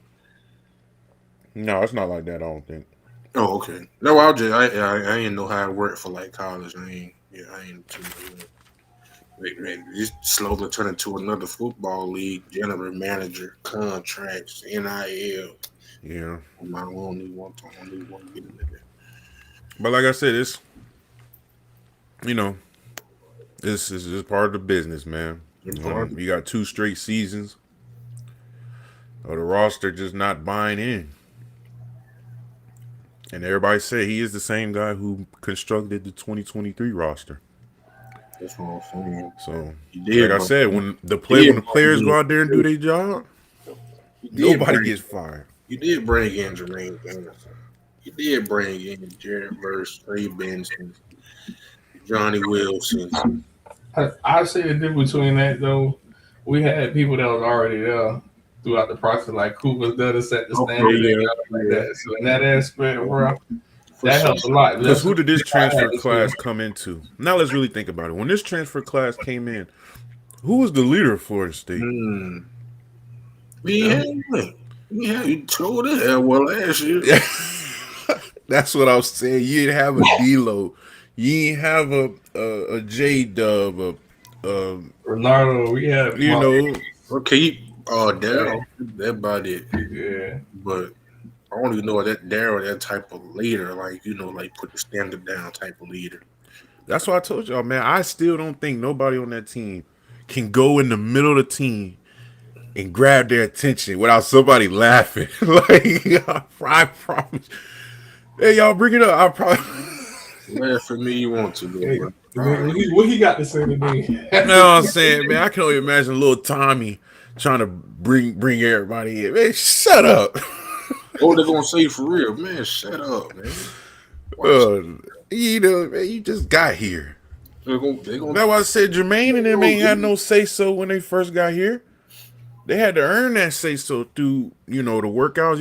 No, it's not like that. I don't think. Oh, okay. No, I didn't know how it worked for like college. I ain't too much. Just slowly turn into another football league. General manager, contracts, NIL. Yeah. I only want to get into that. But like I said, it's this is just part of the business, man. You got 2 straight seasons of the roster just not buying in. And everybody say he is the same guy who constructed the 2023 roster. That's what I'm saying. So, like I said, when the players go out there and do their job, nobody gets fired. You did bring in Jermaine Anderson. You did bring in Jared Verse, Trey Benson, Johnny Wilson. I see the difference between that though. We had people that was already there throughout the process, like Coop was there to set the standard like that. So in that aspect, bro, that helps a lot. Because who did this transfer class come into? Now let's really think about it. When this transfer class came in, who was the leader of Florida State? You told it well last year. That's what I was saying. You didn't have a Deloach. You didn't have a J Dub, Ronaldo. We had okay. Daryl, that about it. Yeah, but I don't even know that Daryl, that type of leader, like put the standard down type of leader. That's what I told y'all, man. I still don't think nobody on that team can go in the middle of the team and grab their attention without somebody laughing. Like, I promise. Hey, y'all, bring it up. I probably laugh at me. You want to? Hey, what he got to say today? You know what I'm saying, man? I can only imagine little Tommy trying to bring everybody in. Man, shut up. What they gonna say for real, man? Shut up, man. Man, you just got here. That's why I said Jermaine and them ain't had no say so when they first got here. They had to earn that say so through the workouts.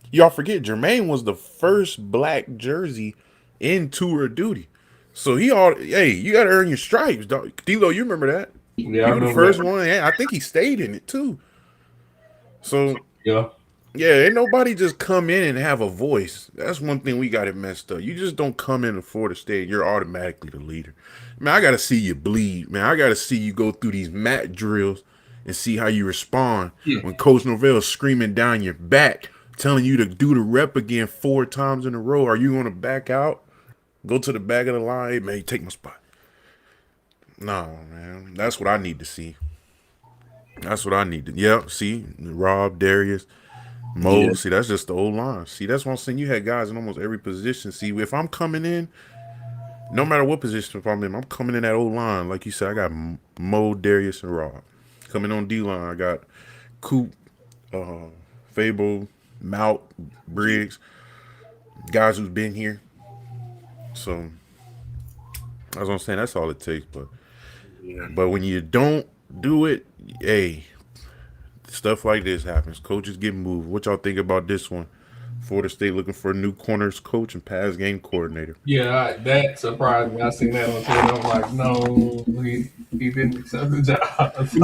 Y'all forget Jermaine was the first black jersey in tour duty. So you got to earn your stripes, dog. Deloach, you remember that? Yeah, he was the first one. Yeah, I think he stayed in it too. So yeah, ain't nobody just come in and have a voice. That's one thing we got it messed up. You just don't come in to Florida State. You're automatically the leader. Man, I got to see you bleed. Man, I got to see you go through these mat drills and see how you respond when Coach Norvell's screaming down your back, telling you to do the rep again 4 times in a row. Are you going to back out? Go to the back of the line. Hey, man, take my spot. No, man. That's what I need to see. That's what I need to. Yep, see? Rob, Darius, Mo. Yeah. See, that's just the old line. See, that's what I'm saying. You had guys in almost every position. See, if I'm coming in, no matter what position I'm in, I'm coming in that old line. Like you said, I got Mo, Darius, and Rob. Coming on D-line, I got Coop, Fable, Mount, Briggs, guys who's been here. So, that's what I'm saying. That's all it takes. But Yeah. But when you don't do it, hey, stuff like this happens. Coaches get moved. What y'all think about this one? Florida State looking for a new corners coach and pass game coordinator. Yeah, that surprised me. I seen that on Twitter. I'm like, no, he didn't accept the job. I said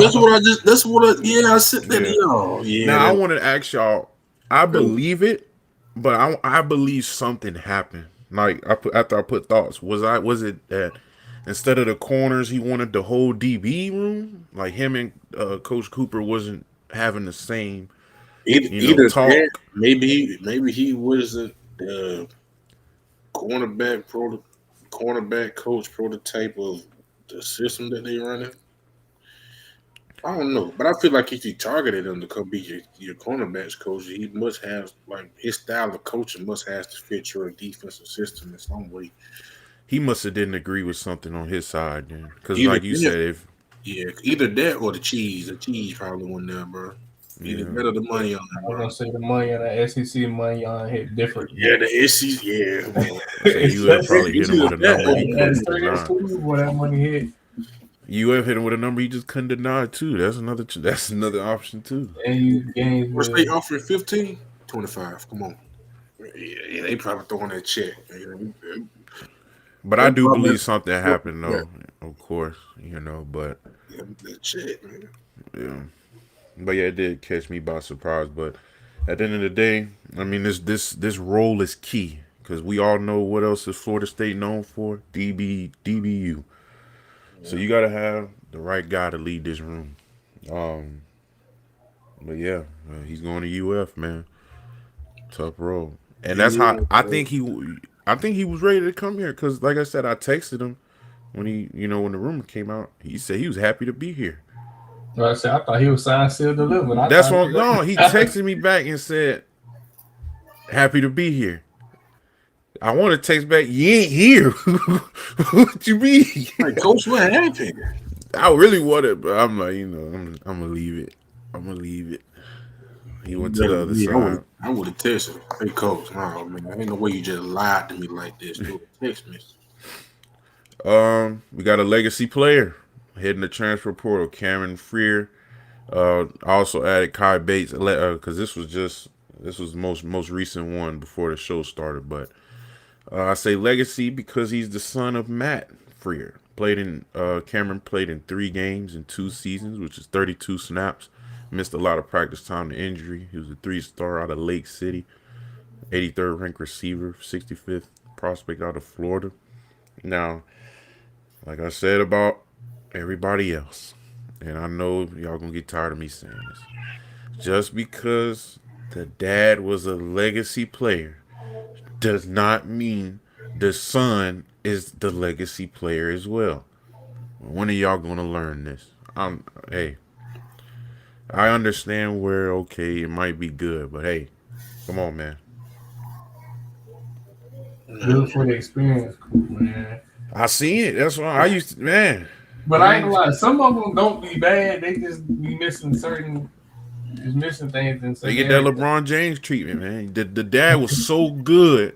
that to Yeah. y'all. Yeah, Now I that, want to ask y'all. I believe it, but I believe something happened. Like after I put thoughts, was it that instead of the corners he wanted the whole DB room? Like him and Coach Cooper wasn't having the same either that, talk. maybe he wasn't the cornerback cornerback coach prototype of the system that they running. I don't know, but I feel like if you targeted him to come be your cornerbacks coach, he must have like his style of coaching must have to fit your defensive system in some way. He must have didn't agree with something on his side then, because Either like you that, said, if either that or the cheese. The cheese probably won there, bro. Either yeah, that or the Yeah, money on I it, was bro. gonna say the money on the SEC money on hit different. Yeah, the SEC, yeah. Bro. say UF probably hit him with a number he At couldn't certain deny. schools where that money hit, UF hit him with a number he just couldn't deny too. That's another option too. and you games First with they offering 15, 25. Come on. Yeah, they probably throwing that check. But I They do probably believe something happened yeah, though, of course, but that check, man. yeah. But yeah, it did catch me by surprise. But at the end of the day, I mean this role is key because we all know what else is Florida State known for? DBU. So you gotta have the right guy to lead this room. Um, but yeah, he's going to UF, man. Tough role, and that's how Yeah, I think he was ready to come here because, like I said, I texted him when when the rumor came out. He said he was happy to be here. like I said, I thought he was signed, sealed, delivered. I That's thought what. No, he texted me back and said, "Happy to be here." I want to text back. You ain't here. What you mean? like, Coach, what happened? I really want it, but I'm like, I'm gonna leave it. I'm gonna leave it. He went to the other Yeah, side. I would have texted him. Hey, Coach, no, man, ain't no way you just lied to me like this. Do a text message. We got a legacy player hitting the transfer portal, Cameron Freer. I also added Kai Bates because this was the most recent one before the show started. But I say legacy because he's the son of Matt Freer. Cameron played in 3 games in 2 seasons, which is 32 snaps. Missed a lot of practice time to injury. He was a 3-star out of Lake City, 83rd ranked receiver, 65th prospect out of Florida. Now, like I said about everybody else, and I know y'all gonna get tired of me saying this, just because the dad was a legacy player does not mean the son is the legacy player as well. When are y'all gonna learn this? Hey, I understand where it might be good, but hey, come on, man. good for the experience, man. I seen it. That's why I used to, man. But I ain't gonna lie, some of them don't be bad. They just be missing things. And They get that LeBron James treatment, man. The dad was so good,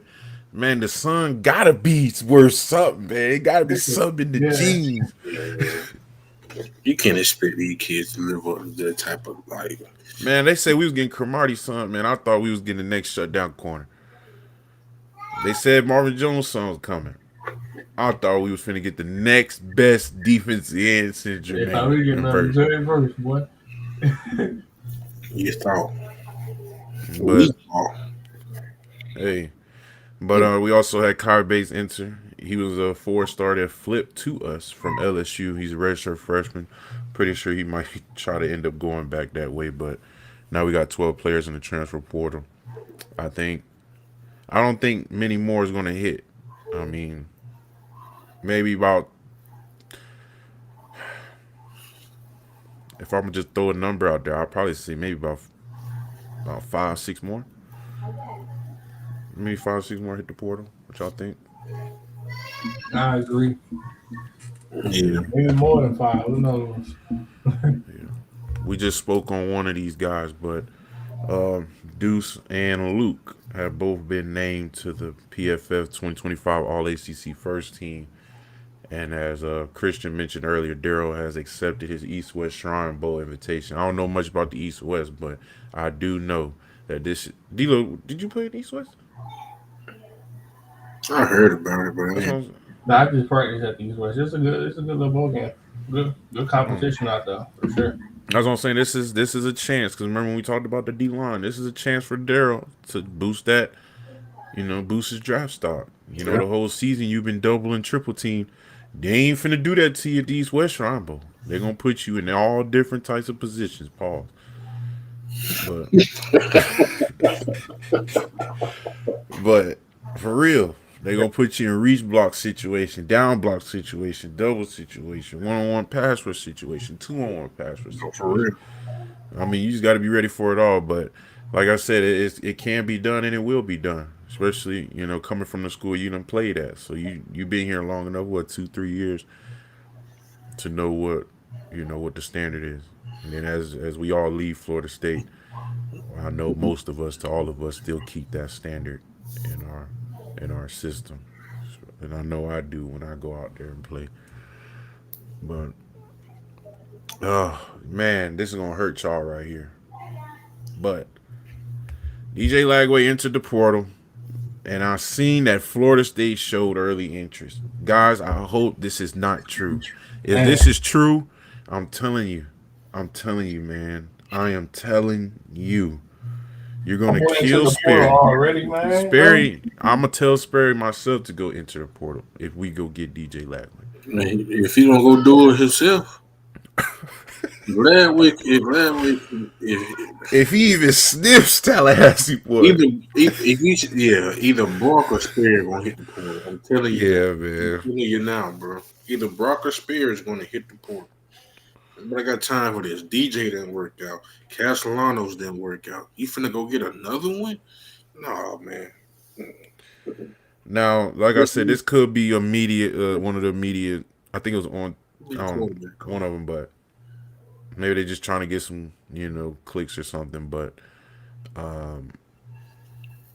man. The son gotta be worth something, man. It gotta be something in the genes. You can't expect these kids to live up to that type of life. Man, they say we was getting Cromartie's son, man. I thought we was getting the next shutdown corner. They said Marvin Jones' son was coming. I thought we was finna get the next best defensive end since Jermaine. If I really get another Jerry verse, boy. You thought. But hey, but we also had Kai Bates enter. He was a 4-star that flipped to us from LSU. He's a redshirt freshman. Pretty sure he might try to end up going back that way, but now we got 12 players in the transfer portal. I don't think many more is gonna hit. I mean, maybe about, if I'm gonna just throw a number out there, I'll probably say maybe about 5, 6 more. Maybe 5, 6 more hit the portal. What y'all think? I agree. Yeah. Maybe more than 5. Who knows? We just spoke on one of these guys, but Deuce and Luke have both been named to the PFF 2025 All-ACC first team. And as Christian mentioned earlier, Daryl has accepted his East West Shrine Bowl invitation. I don't know much about the East West, but I do know that this. Deloach, did you play in East West? I heard about it, but That's I what ain't. I'm Nah, I just practice at the East West. It's a good little bowl game. Good saying. competition out there for sure. That's what I'm saying. This is a chance because remember when we talked about the D line, this is a chance for Daryl to boost that, boost his draft stock. Yeah. The whole season you've been double and triple team. They ain't finna do that to you at the East West Shrine Bowl. They're gonna put you in all different types of positions. Pause. But but for real, they gonna put you in reach block situation, down block situation, double situation, 1-on-1 pass rush situation, 2-on-1 pass rush For situation. real. I mean, you just got to be ready for it all. But like I said, it can be done and it will be done. Especially coming from the school you done played at. So you been here long enough, what 2-3 years, to know what the standard is. And then as we all leave Florida State, I know most of us to all of us still keep that standard in our system. And I know I do when I go out there and play. But oh man, this is gonna hurt y'all right here. But DJ Lagway entered the portal, and I seen that Florida State showed early interest. Guys, I hope this is not true. If this is true, I'm telling you, man. I am telling you. You're gonna kill Sperry. Already, man. Sperry, I'm gonna tell Sperry myself to go enter the portal if we go get DJ Lagway. Man, if he don't go do it himself, Gladwick, If he even sniffs Tallahassee, boy. Either Brock or Spear gonna hit the portal. I'm telling you. Yeah, I'm man. telling you now, bro. Either Brock or Spear is gonna hit the portal. But I got time for this. DJ didn't work out. Castellanos didn't work out. You finna go get another one? No, man. Now, like I said, this could be immediate. One of the immediate. I think it was on one of them, but maybe they're just trying to get some, clicks or something. But,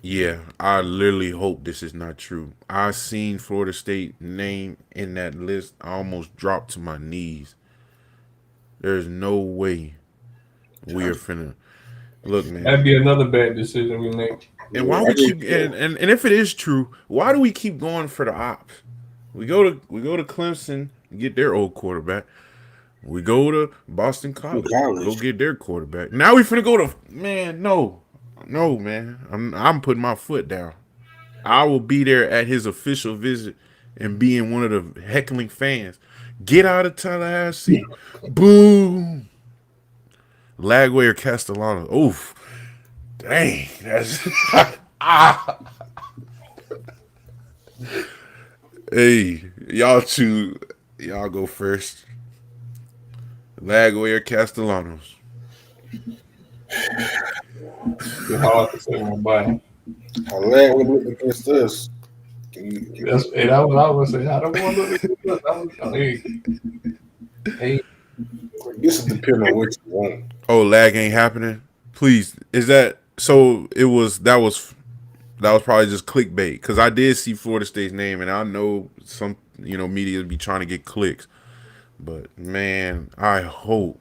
yeah, I literally hope this is not true. I seen Florida State name in that list. I almost dropped to my knees. There's no way we are finna look, man. That'd be another bad decision we make. And why we keep and if it is true, why do we keep going for the ops? We go to Clemson and get their old quarterback. We go to Boston College, go get their quarterback. Now we finna go to no, man. I'm putting my foot down. I will be there at his official visit and being one of the heckling fans. Get out of Tallahassee. Boom. Lagway or Castellano. Oof. Dang. That's Hey, y'all two. Y'all go first. Lagway or Castellanos. It's hard to say one by. Lagway look against us. That's what I was saying. I don't want to look at this. Hey. This is depending on what you want. Oh, lag ain't happening. Please, is that so? It was that was probably just clickbait because I did see Florida State's name and I know some media be trying to get clicks, but man, I hope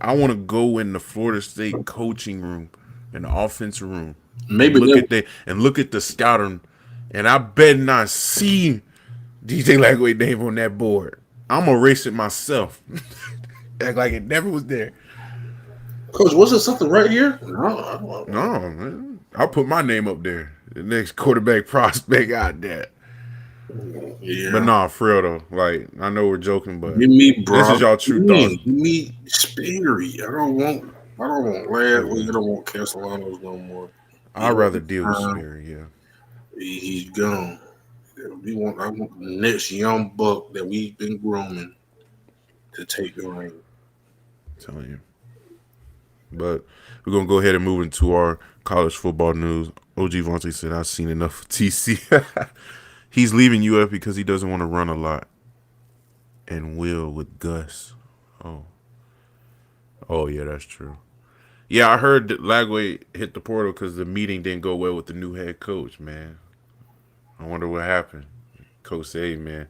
I want to go in the Florida State coaching room in the offensive room. Maybe look at the scouting, and I bet not see DJ Lagway name on that board. I'm gonna erase it myself. Act like it never was there. Coach, was there something right here? No, man. I'll put my name up there. The next quarterback prospect out there. Yeah. But nah, for real though. Like, I know we're joking, but this is y'all true thoughts. Give me Sperry. I don't want Lagway. I don't want Castellanos no more. I'd rather deal with Sperry, yeah. He's gone. I want the next young buck that we've been grooming to take the reins. Telling you. But we're gonna go ahead and move into our college football news. OG Vontae said, I've seen enough of TC. He's leaving UF because he doesn't want to run a lot. And will with Gus. Oh yeah, that's true. Yeah, I heard that Lagway hit the portal because the meeting didn't go well with the new head coach, man. I wonder what happened. Coach said, "Hey, man,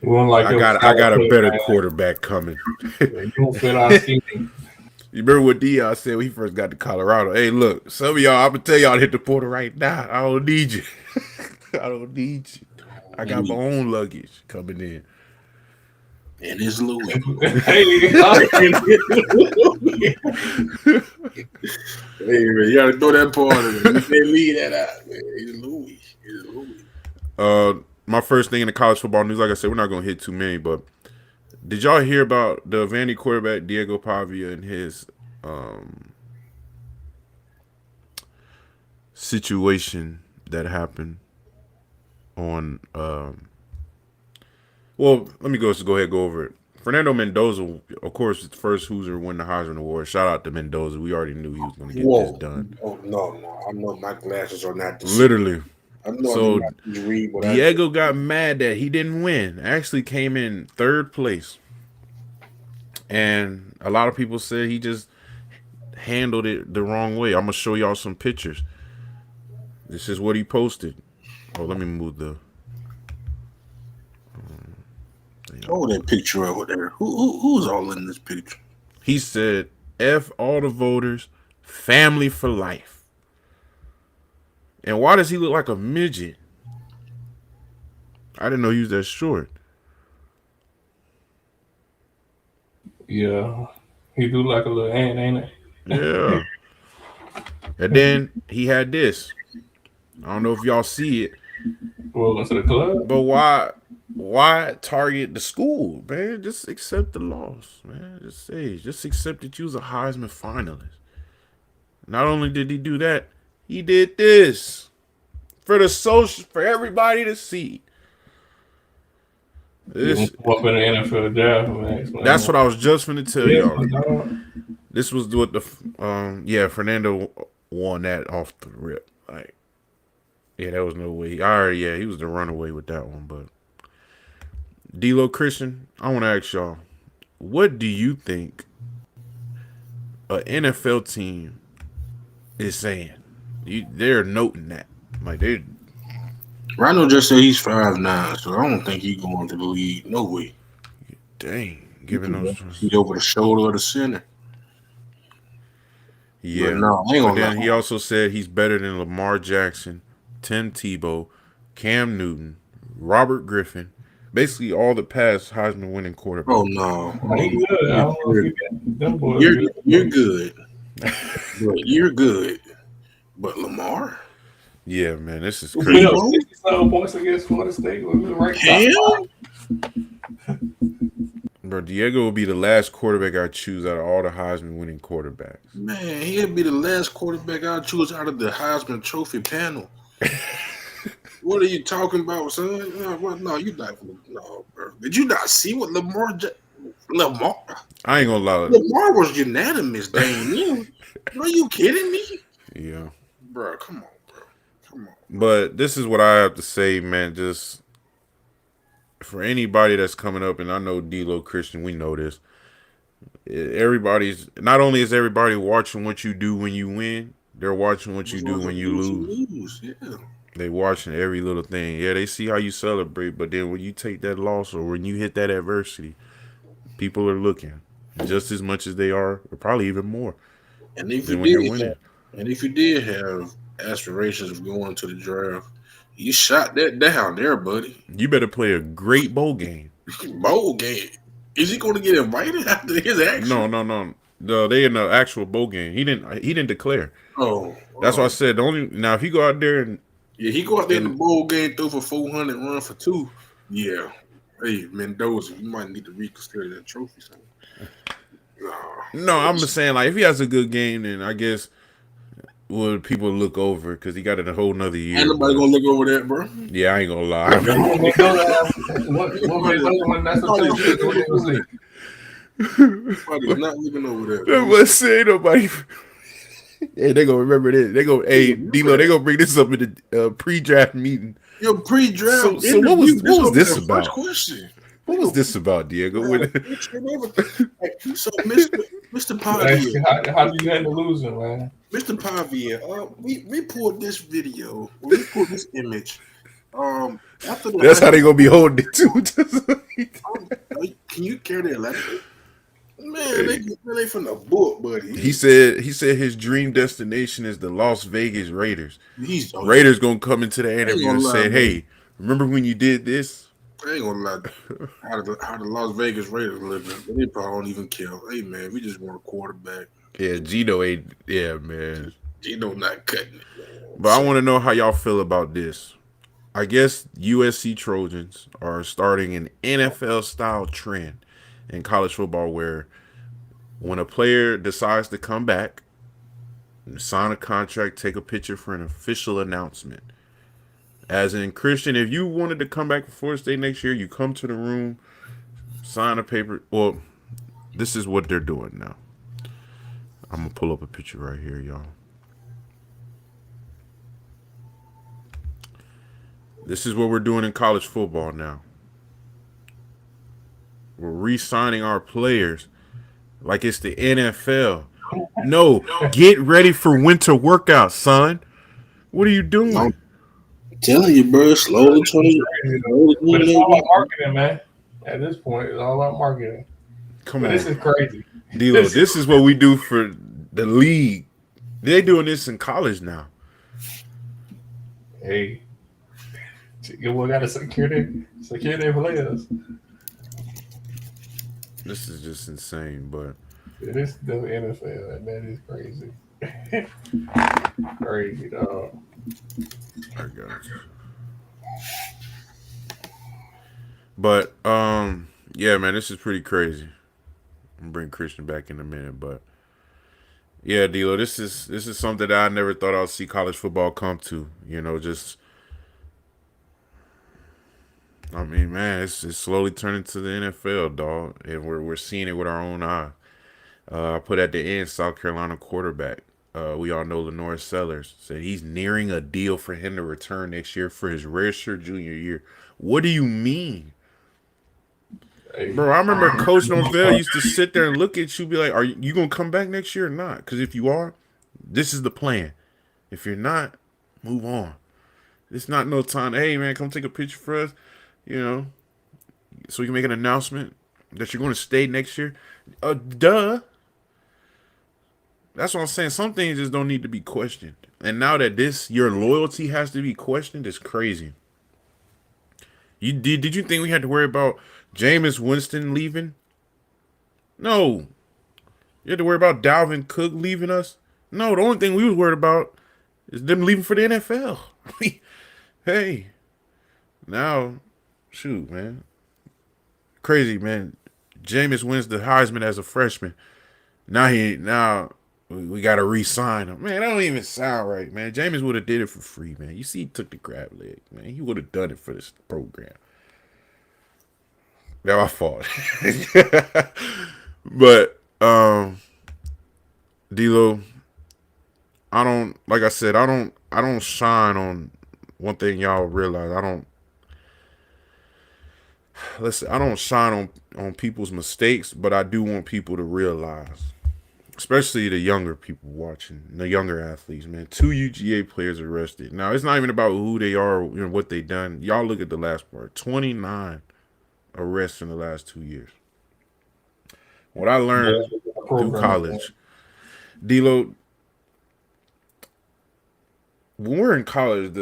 We don't like I your got a play, better man. quarterback coming." You don't fit our scheme. You remember what Dion said when he first got to Colorado? Hey, look, some of y'all, I'm gonna tell y'all to hit the portal right now. I don't need you. I don't need you. I got my own luggage coming in. And it's Louis. Hey, Hey, man, you gotta throw that part in. You can't leave that out, man. It's Louis. My first thing in the college football news, like I said, we're not gonna hit too many, but did y'all hear about the Vandy quarterback Diego Pavia and his situation that happened on? Well, let me go ahead and go over it. Fernando Mendoza, of course, the first Hoosier to win the Heisman Award. Shout out to Mendoza. We already knew he was going to get this done. Oh, no. I know my glasses are not deceiving. Literally. I know So not to read, but Diego got mad that he didn't win. Actually came in third place. And a lot of people said he just handled it the wrong way. I'm going to show y'all some pictures. This is what he posted. Oh, let me move the... Oh, that picture over there. Who's all in this picture? He said, F all the voters, family for life. And why does he look like a midget? I didn't know he was that short. yeah, he do like a little ant, ain't it? Yeah. And then he had this. I don't know if y'all see it. Well, into the club. But why target the school, man? Just accept the loss, man. Just accept that you was a Heisman finalist. Not only did he do that, he did this for everybody to see. This up in the NFL draft, man. That's what I was just finna tell y'all. This was what the Fernando won that off the rip. Like, yeah, there was no way. He was the runaway with that one. But Deloach Christian, I want to ask y'all, what do you think an NFL team is saying? They're noting that, like they. Rhino just said he's 5'9", so I don't think he's going to the league. No way. Dang, giving those. He's over the shoulder of the center. Yeah, but no, I ain't but gonna then he also said he's better than Lamar Jackson, Tim Tebow, Cam Newton, Robert Griffin, basically all the past Heisman winning quarterbacks. Oh no, You're good. You're good. But Lamar? Yeah, man, this is crazy. 67 points against Florida State. Bro, Diego will be the last quarterback I choose out of all the Heisman winning quarterbacks. Man, he'll be the last quarterback I choose out of the Heisman Trophy panel. What are you talking about, son? No, you not. No, bro. Did you not see what Lamar? I ain't gonna lie. Lamar was unanimous, dang. Are you kidding me? Yeah, bro. Come on. But this is what I have to say, man. Just for anybody that's coming up, and I know Deloach Christian, we know this. Not only is everybody watching what you do when you win, they're watching what you do when you lose. Yeah. They watching every little thing. Yeah, they see how you celebrate, but then when you take that loss or when you hit that adversity, people are looking just as much as they are, or probably even more. And if you did have aspirations of going to the draft, you shot that down there, buddy. You better play a great bowl game. Bowl game? Is he going to get invited after his action? No. They in the actual bowl game. He didn't declare. Oh, that's why I said now if he go out there and he go out there in the bowl game, throw for 400, run for 2. Yeah. Hey, Mendoza, you might need to reconsider that trophy. No, I'm just saying, like, if he has a good game, then I guess would people look over because he got it a whole nother year. Ain't nobody gonna look over that, bro. Yeah, I ain't gonna lie. Nobody's not looking over that. Let's say nobody. Hey, they gonna remember this. D-Lo, they gonna bring this up in the pre-draft meeting. Your pre-draft. So what was this about? First question. What was this about, Diego? So, Mr. Pavia, how do you handle losing, man? Mr. Pavia, we pulled this video. We pulled this image. After the That's how they gonna be holding it too. Can you carry that? Like, man, they from the book, buddy. He said his dream destination is the Las Vegas Raiders. He's Raiders gonna come into the interview and say, man. "Hey, remember when you did this?" I ain't gonna lie. How the Las Vegas Raiders living, they probably don't even care. Hey man, we just want a quarterback. Yeah, Gino ain't. Yeah, man. Gino not cutting it, man. But I want to know how y'all feel about this. I guess USC Trojans are starting an NFL style trend in college football where when a player decides to come back, sign a contract, take a picture for an official announcement. As in, Christian, if you wanted to come back for Florida State next year, you come to the room, sign a paper. Well, this is what they're doing now. I'm going to pull up a picture right here, y'all. This is what we're doing in college football now. We're re-signing our players like it's the NFL. No, get ready for winter workouts, son. What are you doing? I'm telling you, bro, slowly turning. But it's all about marketing, man. At this point, it's all about marketing. Come But on. this is crazy. D-Lo, this is what we do for the league. They're doing this in college now. Hey, you got to secure their players. This is just insane, but It is the NFL, and that is crazy. Crazy, dog. I got you. But yeah, man, this is pretty crazy. I'm gonna bring Christian back in a minute, but yeah, D-Lo, this is something that I never thought I'd see college football come to. You know, just I mean, man, it's slowly turning to the NFL, dog, and we're seeing it with our own eye. I put at the end South Carolina quarterback. We all know Lenore Sellers said he's nearing a deal for him to return next year for his redshirt junior year. What do you mean? Hey, Bro, I remember Coach Norvell used to sit there and look at you and be like, are you going to come back next year or not? Because if you are, this is the plan. If you're not, move on. It's not no time. Hey, man, come take a picture for us, you know, so we can make an announcement that you're going to stay next year. Duh. That's what I'm saying. Some things just don't need to be questioned. And now that your loyalty has to be questioned, is crazy. Did you think we had to worry about Jameis Winston leaving? No. You had to worry about Dalvin Cook leaving us? No, the only thing we was worried about is them leaving for the NFL. Hey. Now, shoot, man. Crazy, man. Jameis wins the Heisman as a freshman. Now we got to re-sign him. Man, that don't even sound right, man. Jameis would have did it for free, man. You see he took the grab leg, man. He would have done it for this program. That my fault. But, D-Lo, I don't shine on one thing y'all realize. I don't shine on people's mistakes, but I do want people to realize, especially the younger people watching, the younger athletes, man. 2 UGA players arrested. Now, it's not even about who they are, you know, what they done. Y'all look at the last part. 29 arrests in the last 2 years. What I learned through college, D-Lo, when we're in college,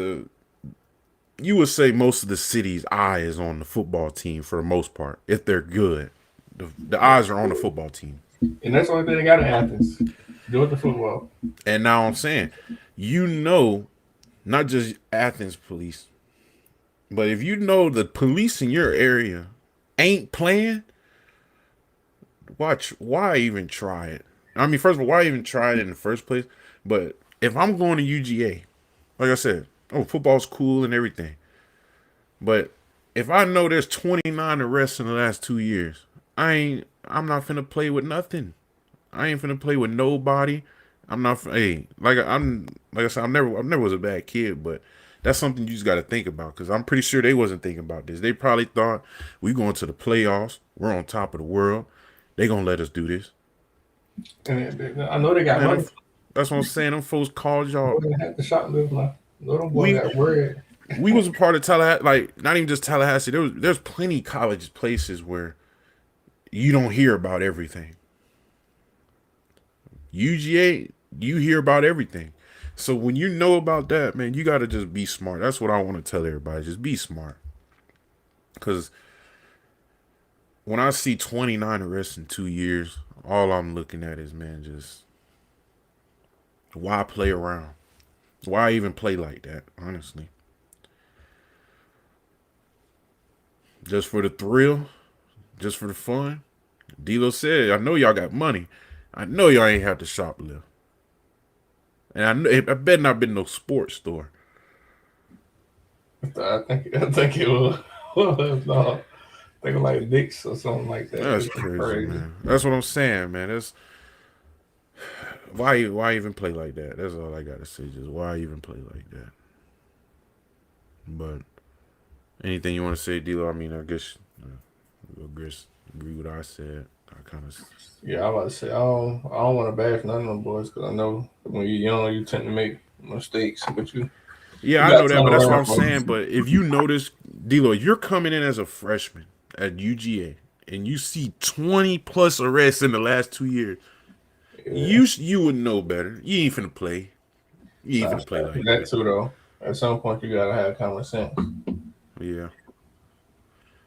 you would say most of the city's eye is on the football team for the most part, if they're good. The eyes are on the football team. And that's the only thing they got in Athens. Do it the football. And now I'm saying, you know, not just Athens police, but if you know the police in your area ain't playing, why even try it? I mean, first of all, why even try it in the first place? But if I'm going to UGA, like I said, football's cool and everything. But if I know there's 29 arrests in the last 2 years, I'm not finna play with nothing. I ain't finna play with nobody. I'm not. Hey, like I said, I never was a bad kid, but that's something you just got to think about, because I'm pretty sure they wasn't thinking about this. They probably thought we going to the playoffs. We're on top of the world. They gonna let us do this. And I know they got money. That's what I'm saying. Them folks called y'all. They had the shot list now. No, them boys got worried. We was a part of Tallahassee, like not even just Tallahassee. There's plenty college places where you don't hear about everything. UGA, you hear about everything. So when you know about that, man, you got to just be smart. That's what I want to tell everybody. Just be smart. Because when I see 29 arrests in 2 years, all I'm looking at is, man, just why play around? Why even play like that, honestly? Just for the thrill? Just for the fun? Deloach said, I know y'all got money. I know y'all ain't have to shoplift. And I bet not been no sports store. I think it was no, I think like Dick's or something like that. That's crazy, man. That's what I'm saying, man. That's why even play like that? That's all I gotta say. Just why even play like that? But anything you want to say, Deloach? I mean, I guess agree with what I said. I kind of Yeah, I was about to say I don't want to bash none of them boys because I know when you're young you tend to make mistakes, but you I got know to that, turn but that's what I'm around. saying. But if you notice, Deloach, you're coming in as a freshman at UGA, and you see 20 plus arrests in the last 2 years. Yeah. You would know better. You ain't finna play. You ain't finna play like that that. too though. At some point you gotta have common sense. Yeah.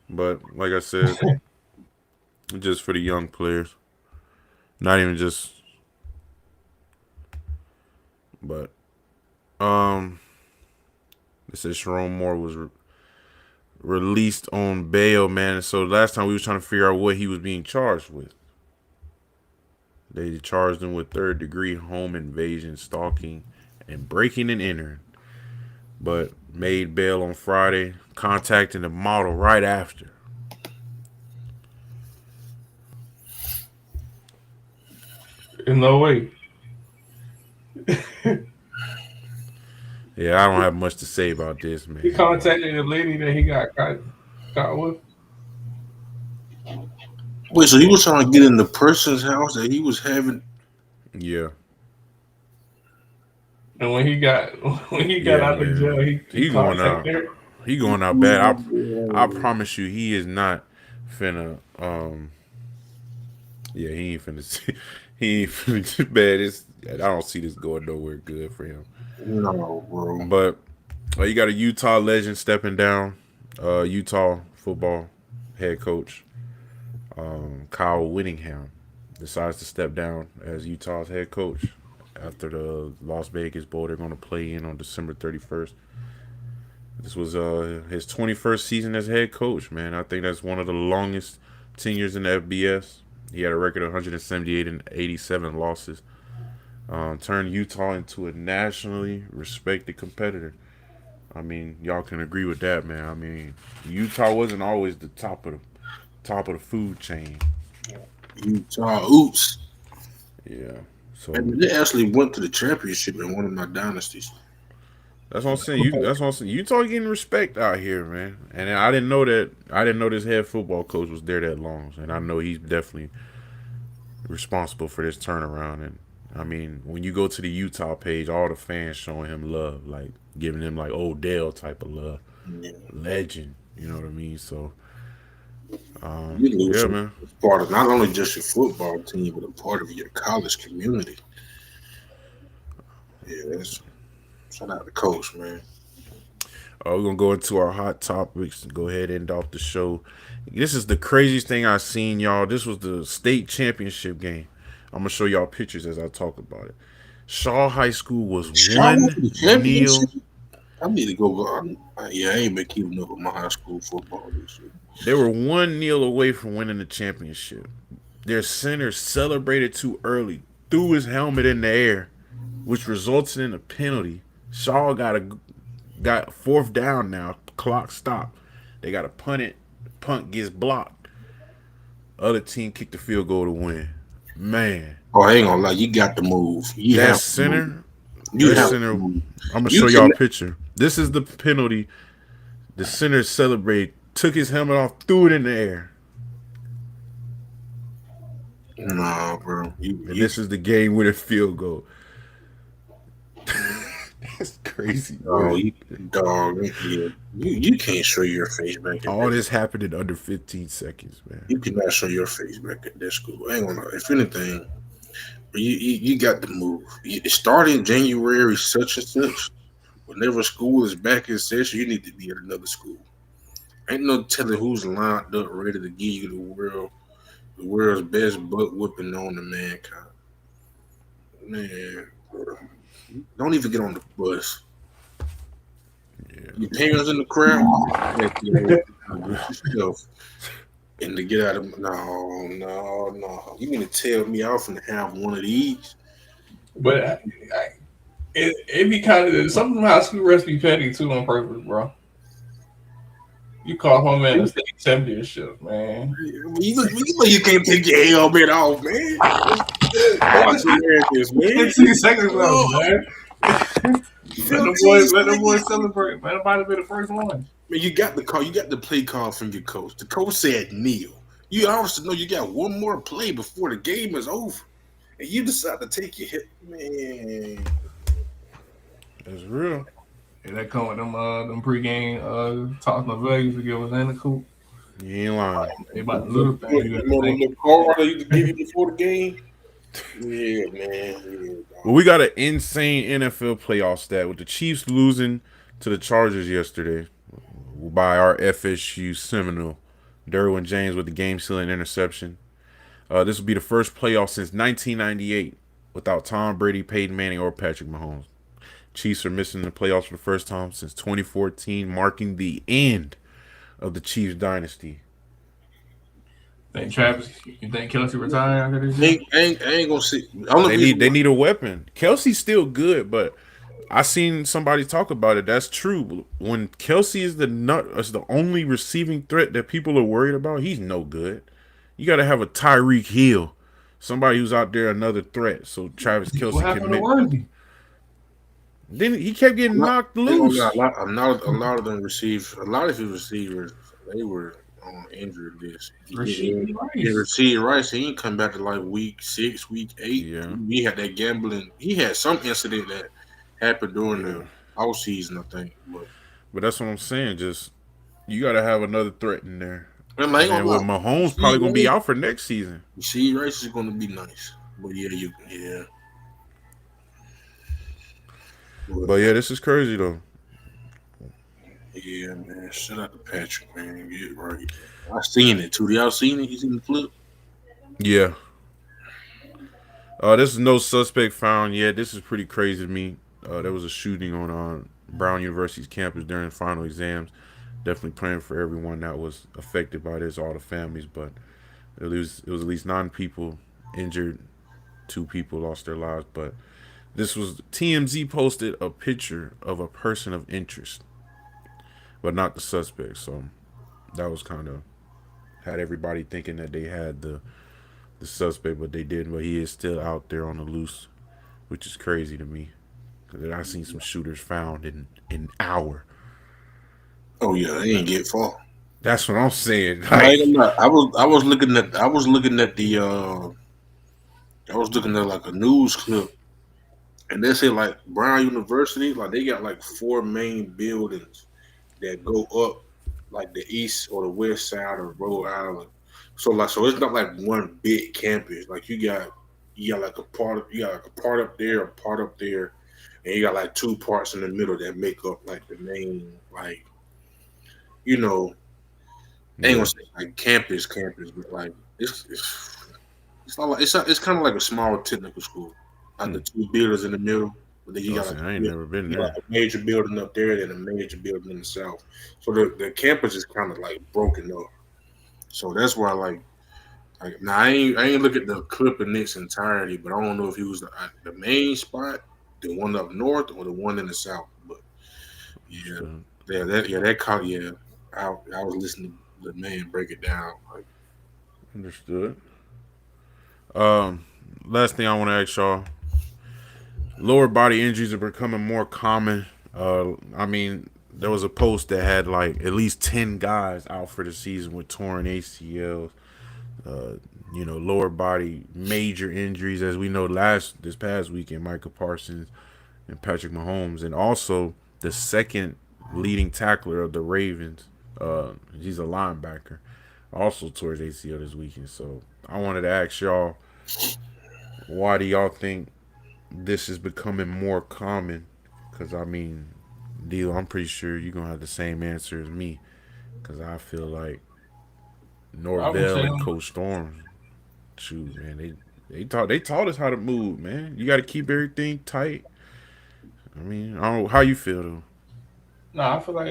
But like I said, just for the young players. Not even just but it says Sharon Moore was released on bail, man. So last time we was trying to figure out what he was being charged with. They charged him with 3rd-degree home invasion, stalking, and breaking and entering. But made bail on Friday, contacting the model right after. In no way. Yeah, I don't have much to say about this, man. He contacted the lady that he got caught with. Wait, so he was trying to get in the person's house that he was having. Yeah. And when he got out of jail, he He going out. contacted her. He going out bad. I promise you, he is not finna. Yeah, he ain't finna. He ain't finna bad. I don't see this going nowhere good for him. No, bro. But you got a Utah legend stepping down. Utah football head coach Kyle Whittingham decides to step down as Utah's head coach after the Las Vegas Bowl they're going to play in on December 31st. This was his 21st season as head coach, man. I think that's one of the longest tenures in the FBS. He had a record of 178 and 87 losses. Turned Utah into a nationally respected competitor. I mean, y'all can agree with that, man. I mean, Utah wasn't always the top of the food chain. Utah, oops. Yeah. So And they actually went to the championship in one of my dynasties. that's what I'm saying. That's what I'm saying. Utah getting respect out here, man. And I didn't know that. I didn't know this head football coach was there that long, and I know he's definitely responsible for this turnaround. And I mean, when you go to the Utah page, all the fans showing him love, like giving him like Odell type of love, legend. You know what I mean? So, yeah, man. Part of not only just your football team, but a part of your college community. Yeah, that's shout out to coach, man. We're gonna go into our hot topics and go ahead and end off the show. This is the craziest thing I've seen, y'all. This was the state championship game. I'm gonna show y'all pictures as I talk about it. Shaw High School was 1-0. I need to go. Yeah, I ain't been keeping up with my high school football this year. They were 1-0 away from winning the championship. Their center celebrated too early, threw his helmet in the air, which resulted in a penalty. Shaw got 4th down now. Clock stopped. They got to punt it. Punt gets blocked. Other team kicked the field goal to win. Man. Oh, I ain't gonna lie. You got to move. That center. I'm gonna show y'all a picture. This is the penalty. The center celebrated, took his helmet off, threw it in the air. Nah, bro. This is the game winning field goal. That's crazy. Oh, Word. dog, yeah. You can't show your face back at All that. this happened in under 15 seconds, man. You cannot show your face back at that school. I ain't gonna lie. If anything, you got to move. Starting January such and such, whenever school is back in session, you need to be at another school. Ain't no telling who's lined up ready to give you the world's best butt whipping on the mankind. Man, don't even get on the bus. Yeah. Your parents in the crowd, yourself, and to get out of no. You mean to tell me I'm finna have one of these? But it be kind of something how school refs be petty too on purpose, bro. You call home man a state championship, man. You know you can't take your helmet off, man. Watch Americans, man. 15 seconds left, man. Let the boys celebrate. Man, nobody be the first one. Man, you got the call. You got the play call from your coach. The coach said kneel. You obviously know you got one more play before the game is over, and you decide to take your hit, man. That's real. Yeah, that come with them pregame talks my values to give us in the coop. You ain't lying. They about the little things. You Remember gotta the card they used to give you before the game? Yeah, man. Well, we got an insane NFL playoff stat with the Chiefs losing to the Chargers yesterday by our FSU Seminole. Derwin James with the game-sealing interception. This will be the first playoff since 1998 without Tom Brady, Peyton Manning, or Patrick Mahomes. Chiefs are missing the playoffs for the first time since 2014, marking the end of the Chiefs dynasty. Think Travis? You think Kelsey retiring after this year? I ain't gonna see. They need a weapon. Kelsey's still good, but I seen somebody talk about it. That's true. When Kelsey is the only receiving threat that people are worried about, he's no good. You got to have a Tyreek Hill, somebody who's out there another threat. So Travis Kelsey What happened to Worthy? Then he kept getting knocked loose. A lot of them received. A lot of his receivers, they were on injury list. Rasheed Rice, he ain't come back to like week 6, week 8. Yeah. He had that gambling. He had some incident that happened during the off season, I think. But that's what I'm saying. Just you got to have another threat in there. And with Mahomes probably gonna be out for next season. Rasheed Rice is gonna be nice, but yeah. But yeah, this is crazy though. Yeah, man. Shout out to Patrick, man. Get right. I seen it too. Y'all seen it? You seen the clip? Yeah. This is no suspect found yet. This is pretty crazy to me. There was a shooting on Brown University's campus during the final exams. Definitely praying for everyone that was affected by this, all the families. But it was at least 9 people injured. 2 people lost their lives. But this was TMZ posted a picture of a person of interest, but not the suspect. So that was kind of had everybody thinking that they had the suspect, but they didn't. But he is still out there on the loose, which is crazy to me. Because I seen some shooters found in an hour. Oh yeah, they ain't get far. That's what I'm saying. Like, I was looking at like a news clip, and they say like Brown University, like they got like 4 main buildings that go up like the east or the west side of Rhode Island. So it's not like one big campus. Like you got like a part up there, a part up there, and you got like 2 parts in the middle that make up like the main, like, you know, I ain't gonna say like campus, but like it's kind of like a small technical school. Like the 2 buildings in the middle. But then you got I ain't never been there. Like a major building up there and a major building in the south. So the campus is kind of like broken up. So that's why like now I ain't look at the clip in its entirety, but I don't know if he was the main spot, the one up north, or the one in the south. But I was listening to the man break it down. Like, understood. Last thing I want to ask y'all: lower body injuries are becoming more common. I mean, there was a post that had like at least 10 guys out for the season with torn ACLs. Lower body major injuries, as we know this past weekend, Micah Parsons and Patrick Mahomes, and also the second leading tackler of the Ravens. He's a linebacker, also towards ACL this weekend. So I wanted to ask y'all, why do y'all think this is becoming more common? Because I mean, Deal, I'm pretty sure you're gonna have the same answer as me. Because I feel like I would Norvell say and Coach Storm, shoot, man, they taught us how to move, man. You got to keep everything tight. I mean, I don't know how you feel though. no, I feel like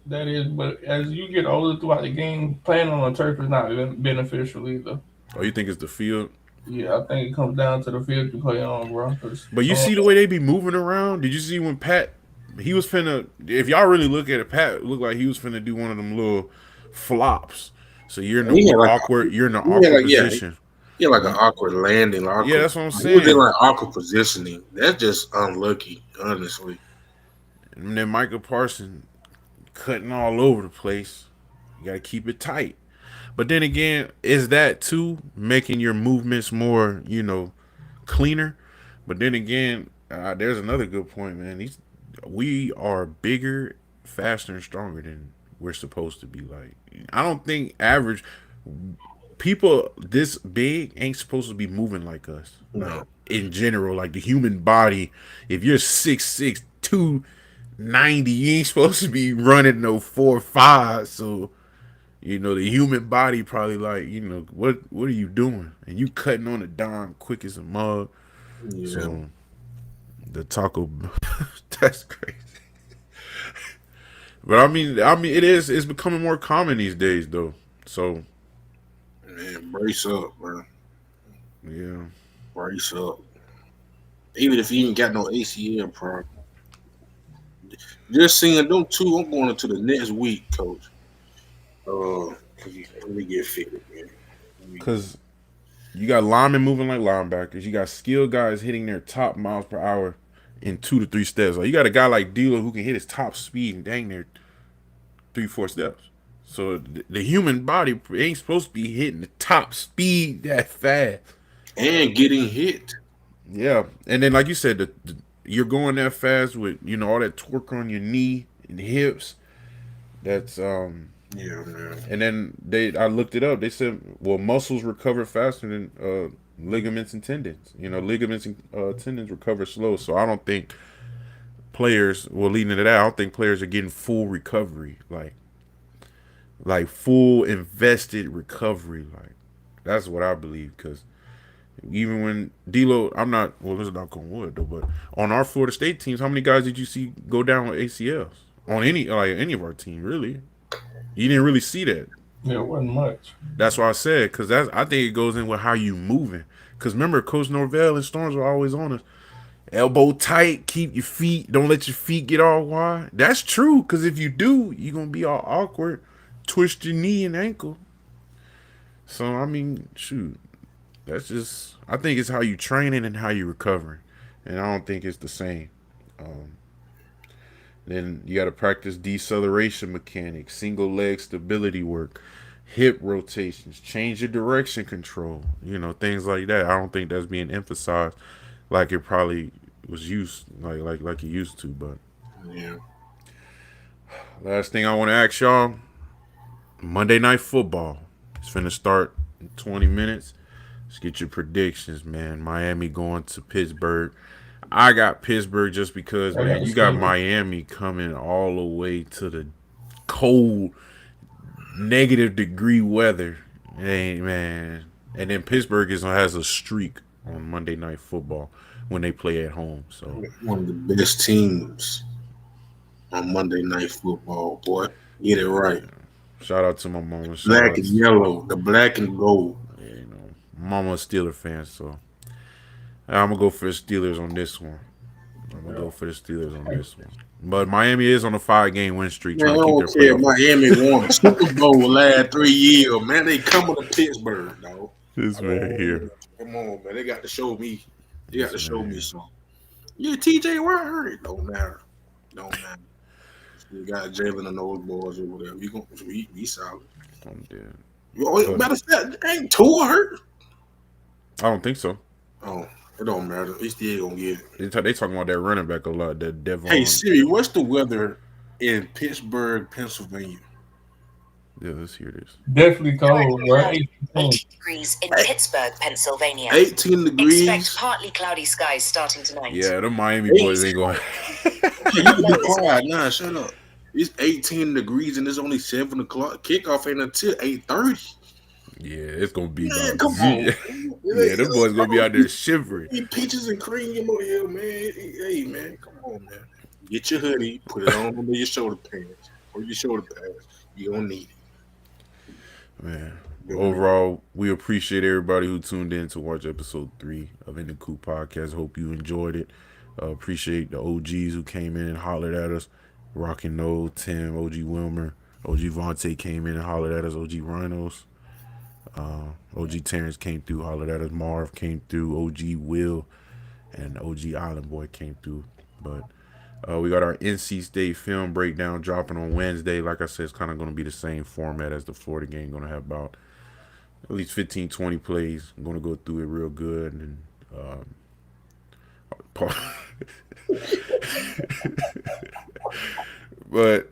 that is, but as you get older throughout the game, playing on a turf is not beneficial either. Oh, you think it's the field? Yeah, I think it comes down to the field you play on, bro. Cause But you see the way they be moving around. Did you see when Pat? He was finna. If y'all really look at it, Pat looked like he was finna do one of them little flops. So you're in He the had like awkward. You're in the he had awkward like position. he had like an awkward landing. Yeah, Awkward. that's what I'm He was in saying. like awkward positioning. That's just unlucky, honestly. And then Michael Parsons cutting all over the place. You got to keep it tight. But then again, is that too making your movements more, cleaner? But then again, there's another good point, man. We are bigger, faster, and stronger than we're supposed to be. Like, I don't think average people this big ain't supposed to be moving like us. Like, No. in general, like the human body, if you're 6'6", 290, you ain't supposed to be running no 4'5". So the human body probably like, what are you doing? And you cutting on a dime quick as a mug. Yeah. So the taco, that's crazy. But I mean, it's becoming more common these days though. So Man, brace up, bro. yeah, Brace up. Even if you ain't got no ACL problem. Just seeing them two, I'm going into the next week, coach. Let me get fitted, man. because you got linemen moving like linebackers. You got skilled guys hitting their top miles per hour in 2 to 3 steps. Like you got a guy like Dealer who can hit his top speed and dang near 3-4 steps. So the human body ain't supposed to be hitting the top speed that fast. And getting hit. Yeah, and then like you said, you're going that fast with all that torque on your knee and hips. That's Yeah, man. And then I looked it up. They said, well, muscles recover faster than ligaments and tendons. Ligaments and tendons recover slow. So I don't think players, leading into that, I don't think players are getting full recovery, like full invested recovery. Like that's what I believe. Because even when Deloach, I'm not, let's knock on wood though, but on our Florida State teams, how many guys did you see go down with ACLs on any of our team? Really, you didn't really see that. Yeah, it wasn't much. That's why I said, because I think it goes in with how you moving. Because remember, Coach Norvell and Storms are always on us. Elbow tight, keep your feet, don't let your feet get all wide. That's true, because if you do, you're going to be all awkward, twist your knee and ankle. So, I mean, shoot, that's just, I think it's how you training and how you recovering. And I don't think it's the same. Then you got to practice deceleration mechanics, single leg stability work, hip rotations, change your direction control, things like that. I don't think that's being emphasized like it probably was used, like it used to. But Yeah. last thing I want to ask y'all, Monday Night Football. It's finna start in 20 minutes. Let's get your predictions, man. Miami going to Pittsburgh. I got Pittsburgh just because, man, you got Miami coming all the way to the cold, -degree weather. Hey, man. And then Pittsburgh has a streak on Monday Night Football when they play at home. So One of the best teams on Monday Night Football, boy. Get it right. shout out to my mama. Black and yellow, the black and gold. Yeah, mama a Steeler fan, so I'm gonna go for the Steelers on this one. But Miami is on a 5-game win streak. Man, I Trying to don't keep their care. playoff. Miami won the Super Bowl last 3 years, man. They coming to Pittsburgh, dog. This man here. Come on, man. They got to show me. They got to show me something. Yeah, TJ Watt hurt. Don't matter. You got Jalen and those boys or whatever. You gonna be solid. I'm dead. Matter of fact, ain't Tua hurt? I don't think so. Oh, It don't matter. He still gonna get it. They talking about that running back a lot. That Devon. Hey Siri, what's the weather in Pittsburgh, Pennsylvania? Yeah, let's hear this. Definitely cold, bro. 8 degrees in Pittsburgh, Pennsylvania. 18 degrees. Expect partly cloudy skies starting tonight. Yeah, the Miami boys ain't going. Hey, you can be quiet now. Shut up. It's 18 degrees and it's only 7 o'clock. Kickoff ain't until 8:30. Yeah, it's gonna be. Man, about come on. Yeah, them boys gonna be out there shivering. Eat peaches and cream over here, man. Hey, man, come on, man. Get your hoodie, put it on under your shoulder pants or your shoulder pads. You don't need it. Man, overall, we appreciate everybody who tuned in to watch episode 3 of In The Coop Podcast. Hope you enjoyed it. Appreciate the OGs who came in and hollered at us. Rockin' No, Tim, OG Wilmer, OG Vontae came in and hollered at us. OG Rhinos, OG Terrence came through, hollered at us. Marv came through. OG Will and OG Island Boy came through. But we got our NC State film breakdown dropping on Wednesday. Like I said, it's kind of going to be the same format as the Florida game. Going to have about at least 15, 20 plays. I'm going to go through it real good. And but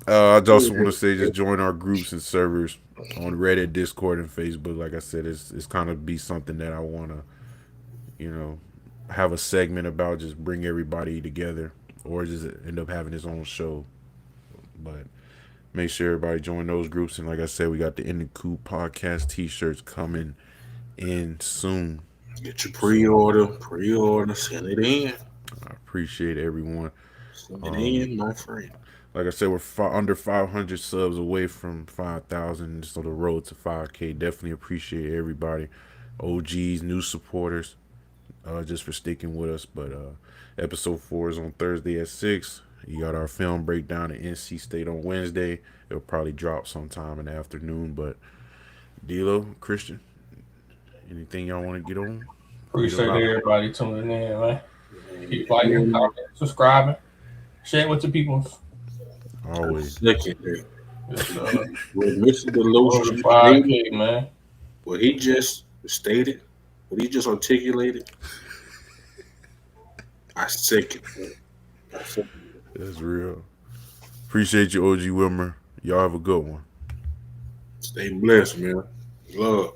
I just want to say, just join our groups and servers on Reddit, Discord, and Facebook. Like I said, it's kind of be something that I want to, have a segment about. Just bring everybody together, or just end up having his own show. But make sure everybody join those groups. And like I said, we got the In The Coop Podcast t-shirts coming in soon. Get your pre-order, send it in. I appreciate everyone. Send it in, my friend. Like I said, we're under 500 subs away from 5,000, so the road to 5K. Definitely appreciate everybody, OGs, new supporters, just for sticking with us. But episode 4 is on Thursday at 6. You got our film breakdown at NC State on Wednesday. It'll probably drop sometime in the afternoon. But D'Lo, Christian, anything y'all want to get on? Appreciate everybody tuning in, man. Keep liking, commenting, subscribing, share it with the people. Always. Second day. With Mr. Deloach, 5K, man. What he just stated, what he just articulated, I second that. That's real. Appreciate you, OG Wilmer. Y'all have a good one. Stay blessed, man. Love.